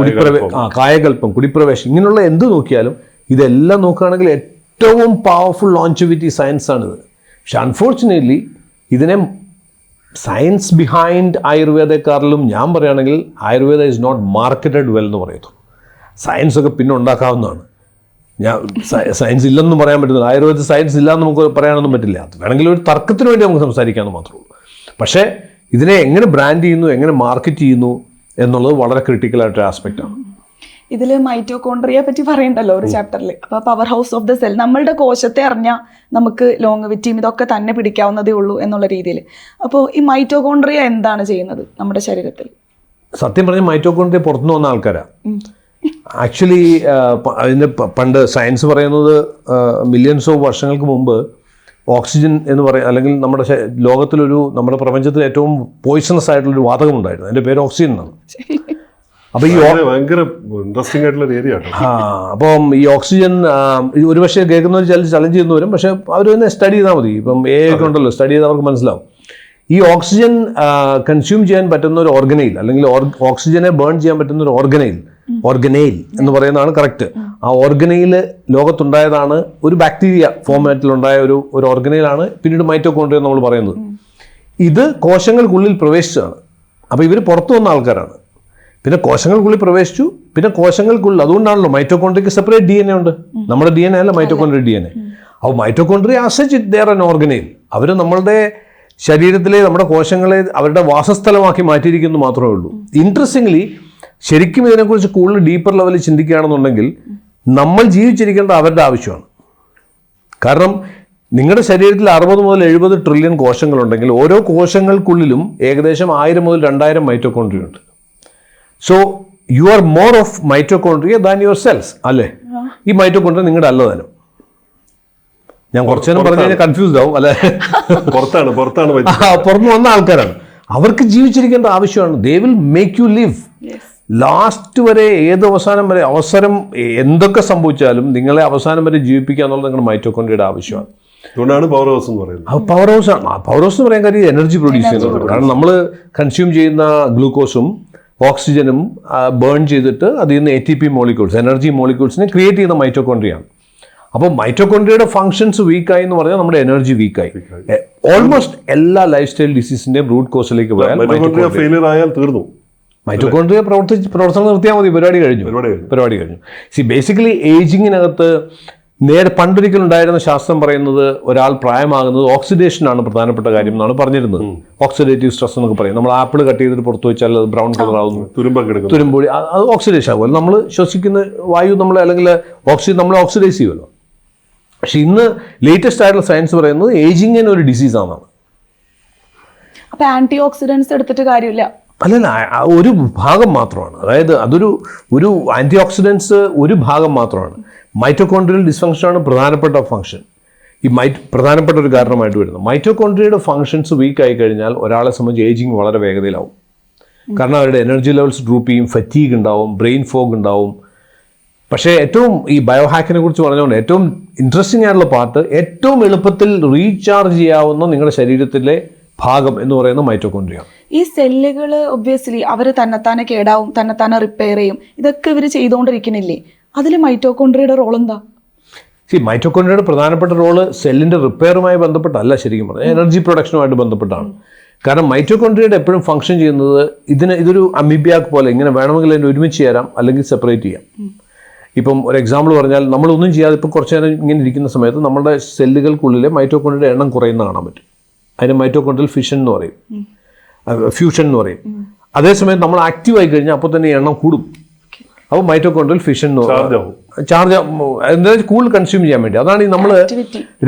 കായകൽപ്പം, കുടിപ്രവേശം, ഇങ്ങനെയുള്ള എന്ത് നോക്കിയാലും ഇതെല്ലാം നോക്കുകയാണെങ്കിൽ ഏറ്റവും പവർഫുൾ ലോഞ്ചവിറ്റി സയൻസാണിത്. പക്ഷെ അൺഫോർച്ചുനേറ്റ്ലി ഇതിനെ സയൻസ് ബിഹൈൻഡ് ആയുർവേദക്കാരിലും ഞാൻ പറയുകയാണെങ്കിൽ Ayurveda is not marketed well എന്ന് പറയുന്നു. സയൻസൊക്കെ പിന്നെ ഉണ്ടാക്കാവുന്നതാണ്. സയൻസ് ഇല്ലെന്നും പറയാൻ പറ്റുന്നില്ല. ആയുർവേദ സയൻസ് ഇല്ലയെന്ന് നമുക്ക് പറയാനൊന്നും പറ്റില്ല. അത് വേണമെങ്കിൽ ഒരു തർക്കത്തിന് വേണ്ടി നമുക്ക് സംസാരിക്കാമെന്ന് മാത്രമേ ഉള്ളൂ. പക്ഷേ ഇതിനെ എങ്ങനെ ബ്രാൻഡ് ചെയ്യുന്നു, എങ്ങനെ മാർക്കറ്റ് ചെയ്യുന്നു എന്നുള്ളത് വളരെ ക്രിട്ടിക്കലായിട്ടൊരു ആസ്പെക്റ്റാണ്. ഇതിൽ മൈറ്റോകോൺട്രിയെ പറ്റി പറയണ്ടല്ലോ ഒരു ചാപ്റ്ററിൽ. അപ്പോൾ power house of the cell, നമ്മളുടെ കോശത്തെ അറിഞ്ഞാൽ നമുക്ക് ലോങ്ങവിറ്റിയും ഇതൊക്കെ തന്നെ പിടിക്കാവുന്നതേ ഉള്ളൂ എന്നുള്ള രീതിയിൽ. അപ്പോൾ ഈ മൈറ്റോകോൺട്രിയ എന്താണ് ചെയ്യുന്നത് നമ്മുടെ ശരീരത്തിൽ? സത്യം പറഞ്ഞാൽ മൈറ്റോകോൺട്രിയ പുറത്തുനിന്ന് വന്ന ആൾക്കാരാണ്. ആക്ച്വലി അതിൻ്റെ പണ്ട് സയൻസ് പറയുന്നത് മില്യൺസ് ഓഫ് വർഷങ്ങൾക്ക് മുമ്പ് ഓക്സിജൻ എന്ന് പറയുക, അല്ലെങ്കിൽ നമ്മുടെ നമ്മുടെ പ്രപഞ്ചത്തിൽ ഏറ്റവും പോയിസണസ് ആയിട്ടുള്ളൊരു വാതകമുണ്ടായിരുന്നു. അതിൻ്റെ പേര് ഓക്സിജൻ എന്നാണ്. അപ്പോൾ ഈ ഭയങ്കര ഇൻട്രസ്റ്റിംഗ് ആയിട്ടുള്ള ഒരു ഏരിയ ആണ്. അപ്പം ഈ ഓക്സിജൻ ഒരുപക്ഷെ കേൾക്കുന്നവർ ചലഞ്ച് ചെയ്യുന്ന വരും. പക്ഷെ അവർ തന്നെ സ്റ്റഡി ചെയ്താൽ മതി. ഇപ്പം ഒക്കെ ഉണ്ടല്ലോ, സ്റ്റഡി ചെയ്താൽ അവർക്ക് മനസ്സിലാവും. ഈ ഓക്സിജൻ കൺസ്യൂം ചെയ്യാൻ പറ്റുന്ന ഒരു ഓർഗനൈൽ, അല്ലെങ്കിൽ ഓക്സിജനെ ബേൺ ചെയ്യാൻ പറ്റുന്ന ഒരു ഓർഗനൈൽ എന്ന് പറയുന്നതാണ് കറക്റ്റ്. ആ ഓർഗനൈൽ ലോകത്തുണ്ടായതാണ് ഒരു ബാക്ടീരിയ ഫോർമാറ്റിലുണ്ടായ ഒരു ഓർഗനൈലാണ് പിന്നീട് മൈറ്റോകോൺട്രിയ നമ്മൾ പറയുന്നത്. ഇത് കോശങ്ങൾക്കുള്ളിൽ പ്രവേശിച്ചതാണ്. അപ്പോൾ ഇവർ പുറത്തു വന്ന ആൾക്കാരാണ്. പിന്നെ കോശങ്ങൾക്കുള്ളിൽ പ്രവേശിച്ചു. പിന്നെ കോശങ്ങൾക്കുള്ളിൽ, അതുകൊണ്ടാണല്ലോ മൈറ്റോകോൺട്രിയക്ക് സെപ്പറേറ്റ് DNA ഉണ്ട്. നമ്മുടെ DNA അല്ല മൈറ്റോകോൺട്രിയ DNA. അപ്പോൾ mitochondria as such they are an organelle. അവർ നമ്മളുടെ ശരീരത്തിലെ നമ്മുടെ കോശങ്ങളെ അവരുടെ വാസസ്ഥലമാക്കി മാറ്റിയിരിക്കുന്നു മാത്രമേ ഉള്ളൂ. ഇൻട്രസ്റ്റിംഗ്ലി, ശരിക്കും ഇതിനെക്കുറിച്ച് കൂടുതൽ ഡീപ്പർ ലെവലിൽ ചിന്തിക്കുകയാണെന്നുണ്ടെങ്കിൽ നമ്മൾ ജീവിച്ചിരിക്കേണ്ട അവരുടെ ആവശ്യമാണ്. കാരണം നിങ്ങളുടെ ശരീരത്തിൽ 60 മുതൽ 70 ട്രില്യൺ കോശങ്ങളുണ്ടെങ്കിൽ ഓരോ കോശങ്ങൾക്കുള്ളിലും ഏകദേശം 1000 മുതൽ 2000 മൈറ്റോകോൺട്രിയ ഉണ്ട്. So you are more of mitochondria than your cells, അല്ലേ? ഈ മൈറ്റോകോൺട്രിയ നിങ്ങളുടെ അല്ലതാനും. ഞാൻ കുറച്ചു നേരം പറഞ്ഞു കഴിഞ്ഞാൽ കൺഫ്യൂസ്ഡ് ആവും, അല്ലെ? പുറത്തുനിന്ന് വന്ന ആൾക്കാരാണ്. അവർക്ക് ജീവിച്ചിരിക്കേണ്ട ആവശ്യമാണ്. They will make you live last വരെ. ഏത് അവസാനം വരെ, അവസരം എന്തൊക്കെ സംഭവിച്ചാലും നിങ്ങളെ അവസാനം വരെ ജീവിപ്പിക്കുക എന്നുള്ളത് നിങ്ങളുടെ മൈറ്റോകോൺട്രിയയുടെ ആവശ്യമാണ്. അതുകൊണ്ടാണ് പവർ ഹൗസ് എന്ന് പറയുന്നത്. പവർ ഹൗസ് ആണ്. പവർ ഹൗസ് എന്ന് പറയാൻ കാര്യം എനർജി പ്രൊഡ്യൂസ് ചെയ്യുന്നത്. കാരണം നമ്മൾ കൺസ്യൂം ചെയ്യുന്ന ഗ്ലൂക്കോസും ഓക്സിജനും ബേൺ ചെയ്തിട്ട് അതിൽ നിന്ന് ATP മോളിക്യൂൾസ്, എനർജി മോളിക്യൂൾസിനെ ക്രിയേറ്റ് ചെയ്യുന്ന മൈറ്റോകോൺട്രിയാണ്. അപ്പോൾ മൈറ്റോകോൺട്രിയയുടെ ഫങ്ഷൻസ് വീക്കായി എന്ന് പറഞ്ഞാൽ നമ്മുടെ എനർജി വീക്കായി. ഓൾമോസ്റ്റ് എല്ലാ ലൈഫ് സ്റ്റൈൽ ഡിസീസിന്റെയും റൂട്ട് കോസിലേക്ക് പോയാൽ ഫെയിലിയർ ആയാൽ തീർന്നു. മൈറ്റോകോൺട്രിയ പ്രവർത്തനം നിർത്തിയാൽ മതി, പരിപാടി കഴിഞ്ഞു. സി ബേസിക്കലി ഏജിങ്ങിനകത്ത് പണ്ടൊരിക്കലുണ്ടായിരുന്ന ശാസ്ത്രം പറയുന്നത് ഒരാൾ പ്രായമാകുന്നത് ഓക്സിഡേഷനാണ് പ്രധാനപ്പെട്ട കാര്യം എന്നാണ് പറഞ്ഞിരുന്നത്. ഓക്സിഡേറ്റീവ് സ്ട്രെസ് എന്നൊക്കെ പറയും. നമ്മൾ ആപ്പിൾ കട്ട് ചെയ്തിട്ട് പുറത്ത് വെച്ചാൽ അത് ബ്രൗൺ കളർ ആവുന്നു, തുരുമ്പൊഴി, അത് ഓക്സിഡേഷൻ ആകുമല്ലോ. നമ്മൾ ശ്വസിക്കുന്ന വായു അല്ലെങ്കിൽ ഓക്സിജൻ നമ്മളെ ഓക്സിഡൈസ് ചെയ്യുമല്ലോ. പക്ഷെ ഇന്ന് ലേറ്റസ്റ്റ് ആയിട്ടുള്ള സയൻസ് പറയുന്നത് ഏജിങ്ങിന് ഒരു ഡിസീസാണെന്നാണ്. അപ്പൊ ആന്റി ഓക്സിഡൻസ് എടുത്തിട്ട് കാര്യമില്ല. അല്ലല്ല, ഒരു ഭാഗം മാത്രമാണ്. അതായത് ഒരു ആന്റി ഓക്സിഡൻസ് ഒരു ഭാഗം മാത്രമാണ്. മൈറ്റോകോൺഡ്രിയൽ ഡിസ്ഫങ്ഷനാണ് പ്രധാനപ്പെട്ട ഫംഗ്ഷൻ. പ്രധാനപ്പെട്ട ഒരു കാരണമായിട്ട് വരുന്നത്. മൈറ്റോകോൺഡ്രിയയുടെ ഫംഗ്ഷൻസ് വീക്ക് ആയി കഴിഞ്ഞാൽ ഒരാളെ സംബന്ധിച്ച് ഏജിങ് വളരെ വേഗതയിലാവും. കാരണം അവരുടെ എനർജി ലെവൽസ് ഡ്രൂപ്പ് ചെയ്യും, ഫറ്റീഗ് ഉണ്ടാവും, ബ്രെയിൻ ഫോഗ് ഉണ്ടാവും. പക്ഷേ ഏറ്റവും ഈ ബയോഹാക്കിനെ കുറിച്ച് പറഞ്ഞുകൊണ്ട് ഏറ്റവും ഇൻട്രസ്റ്റിംഗ് ആയിട്ടുള്ള പാർട്ട്, ഏറ്റവും എളുപ്പത്തിൽ റീചാർജ് ചെയ്യാവുന്ന നിങ്ങളുടെ ശരീരത്തിലെ ഭാഗം എന്ന് പറയുന്നത് മൈറ്റോകോൺഡ്രിയ. ഈ സെല്ലുകൾ ഒബ്വിയസ്ലി അവർ തന്നെത്താനെ കേടാവും, തന്നെത്താനെ റിപ്പയർ ചെയ്യും. ഇതൊക്കെ ഇവർ ചെയ്തുകൊണ്ടിരിക്കുന്നില്ലേ? അതിൽ മൈറ്റോകോൺഡ്രിയയുടെ റോൾ എന്താ? മൈറ്റോകോൺഡ്രിയയുടെ പ്രധാനപ്പെട്ട റോള് സെല്ലിന്റെ റിപ്പയറുമായി ബന്ധപ്പെട്ടല്ല, ശരിക്കും പറഞ്ഞാൽ എനർജി പ്രൊഡക്ഷനുമായിട്ട് ബന്ധപ്പെട്ടാണ്. കാരണം മൈറ്റോകോൺഡ്രിയയുടെ എപ്പോഴും ഫംഗ്ഷൻ ചെയ്യുന്നത് ഇതൊരു അമീബിയാക്ക് പോലെ ഇങ്ങനെ വേണമെങ്കിൽ അതിന് ഒരുമിച്ച് ചേരാം, അല്ലെങ്കിൽ സെപ്പറേറ്റ് ചെയ്യാം. ഇപ്പം ഒരു എക്സാമ്പിൾ പറഞ്ഞാൽ, നമ്മളൊന്നും ചെയ്യാതെ ഇപ്പോൾ കുറച്ച് നേരം ഇങ്ങനെ ഇരിക്കുന്ന സമയത്ത് നമ്മുടെ സെല്ലുകൾക്കുള്ളിലെ മൈറ്റോകോൺഡ്രിയയുടെ എണ്ണം കുറയുന്ന കാണാൻ പറ്റും. അതിന് മൈറ്റോകോൺഡ്രിയൽ ഫിഷൻ എന്ന് പറയും, ഫ്യൂഷൻ എന്ന് പറയും. അതേസമയം നമ്മൾ ആക്റ്റീവ് ആയി കഴിഞ്ഞാൽ അപ്പോൾ തന്നെ എണ്ണം കൂടും. അപ്പോൾ മൈറ്റോകോൺഡ്രിയൽ ഫിഷൻ ചാർജ് എന്തായാലും കൂടുതൽ കൺസ്യൂം ചെയ്യാൻ വേണ്ടി. അതാണ് ഈ നമ്മൾ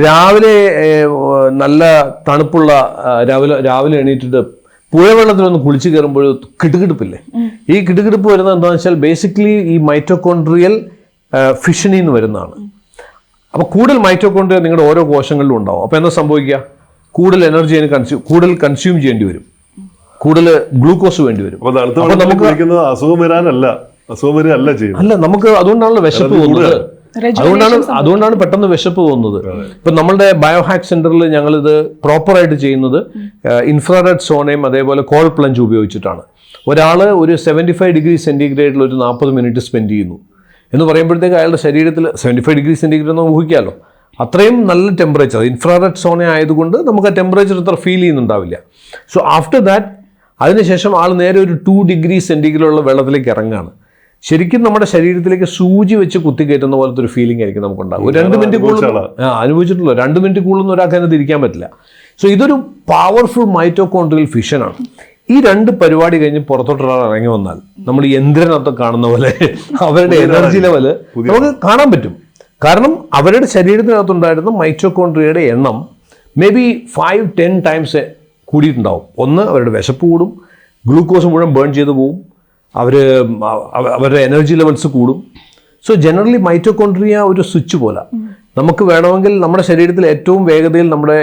രാവിലെ നല്ല തണുപ്പുള്ള രാവിലെ എണീറ്റിട്ട് പുഴവെള്ളത്തിലൊന്ന് കുളിച്ച് കയറുമ്പോൾ കിടുകിടുപ്പില്ലേ? ഈ കിടുകിടുപ്പ് വരുന്നത് എന്താണെന്ന് വെച്ചാൽ ബേസിക്കലി ഈ മൈറ്റോകോൺഡ്രിയൽ ഫിഷനിൽ നിന്ന് വരുന്നതാണ്. അപ്പോൾ കൂടുതൽ മൈറ്റോകോൺഡ്രിയ നിങ്ങളുടെ ഓരോ കോശങ്ങളിലും ഉണ്ടാവും. അപ്പോൾ എന്താ സംഭവിക്കുക? കൂടുതൽ എനർജി അതിന് കൂടുതൽ കൺസ്യൂം ചെയ്യേണ്ടി വരും, കൂടുതൽ ഗ്ലൂക്കോസ് വേണ്ടി വരും. അപ്പോൾ നമുക്ക് അസുഖം വരാനല്ല, അല്ല, നമുക്ക് അതുകൊണ്ടാണല്ലോ വിശപ്പ് തോന്നുന്നത്. അതുകൊണ്ടാണ് പെട്ടെന്ന് വിശപ്പ് തോന്നുന്നത്. ഇപ്പം നമ്മളുടെ ബയോഹാക്ക് സെന്ററിൽ ഞങ്ങളിത് പ്രോപ്പറായിട്ട് ചെയ്യുന്നത് ഇൻഫ്രാറെഡ് സോണയും അതേപോലെ കോൾ പ്ലഞ്ച് ഉപയോഗിച്ചിട്ടാണ്. ഒരാൾ ഒരു 75 ഡിഗ്രി സെൻറ്റിഗ്രേഡിൽ ഒരു 40 മിനിറ്റ് സ്പെൻഡ് ചെയ്യുന്നു എന്ന് പറയുമ്പോഴത്തേക്ക് അയാളുടെ ശരീരത്തിൽ 75 ഡിഗ്രി സെൻറ്റിഗ്രേഡ് നമുക്ക് ഊഹിക്കാമല്ലോ. അത്രയും നല്ല ടെമ്പറേച്ചർ, ഇൻഫ്രാറെഡ് സോണ ആയതുകൊണ്ട് നമുക്ക് ആ ടെമ്പറേച്ചർ ഇത്ര ഫീൽ ചെയ്യുന്നുണ്ടാവില്ല. സോ ആഫ്റ്റർ ദാറ്റ് അതിനുശേഷം ആൾ നേരെ ഒരു 2 ഡിഗ്രി സെൻറ്റിഗ്രേഡുള്ള വെള്ളത്തിലേക്ക് ഇറങ്ങുകയാണ്. ശരിക്കും നമ്മുടെ ശരീരത്തിലേക്ക് സൂചി വെച്ച് കുത്തിക്കയറ്റുന്ന പോലത്തെ ഒരു ഫീലിംഗ് ആയിരിക്കും നമുക്കുണ്ടാകും. ഒരു 2 മിനിറ്റ് കൂടുതൽ അനുഭവിച്ചിട്ടുള്ളൂ. 2 മിനിറ്റ് കൂടുതലൊന്നും ഒരാൾക്ക് അതിനകത്ത് ഇരിക്കാൻ പറ്റില്ല. സോ ഇതൊരു പവർഫുൾ മൈറ്റോകോൺഡ്രിയൽ ഫിഷനാണ്. ഈ 2 പരിപാടി കഴിഞ്ഞ് പുറത്തോട്ടൊരാൾ ഇറങ്ങി വന്നാൽ നമ്മൾ യന്ത്രനൊക്കെ കാണുന്ന പോലെ അവരുടെ എനർജി ലെവല് നമുക്ക് കാണാൻ പറ്റും. കാരണം അവരുടെ ശരീരത്തിനകത്തുണ്ടായിരുന്ന മൈറ്റോകോൺഡ്രിയയുടെ എണ്ണം മേ ബി 5-10 ടൈംസ് കൂടിയിട്ടുണ്ടാവും. ഒന്ന്, അവരുടെ വിശപ്പ് കൂടും, ഗ്ലൂക്കോസ് മുഴുവൻ ബേൺ ചെയ്ത് പോവും, അവരുടെ എനർജി ലെവൽസ് കൂടും. സോ ജനറലി മൈറ്റോകോൺഡ്രിയ ഒരു സ്വിച്ച് പോലെ. നമുക്ക് വേണമെങ്കിൽ നമ്മുടെ ശരീരത്തിൽ ഏറ്റവും വേഗതയിൽ നമ്മുടെ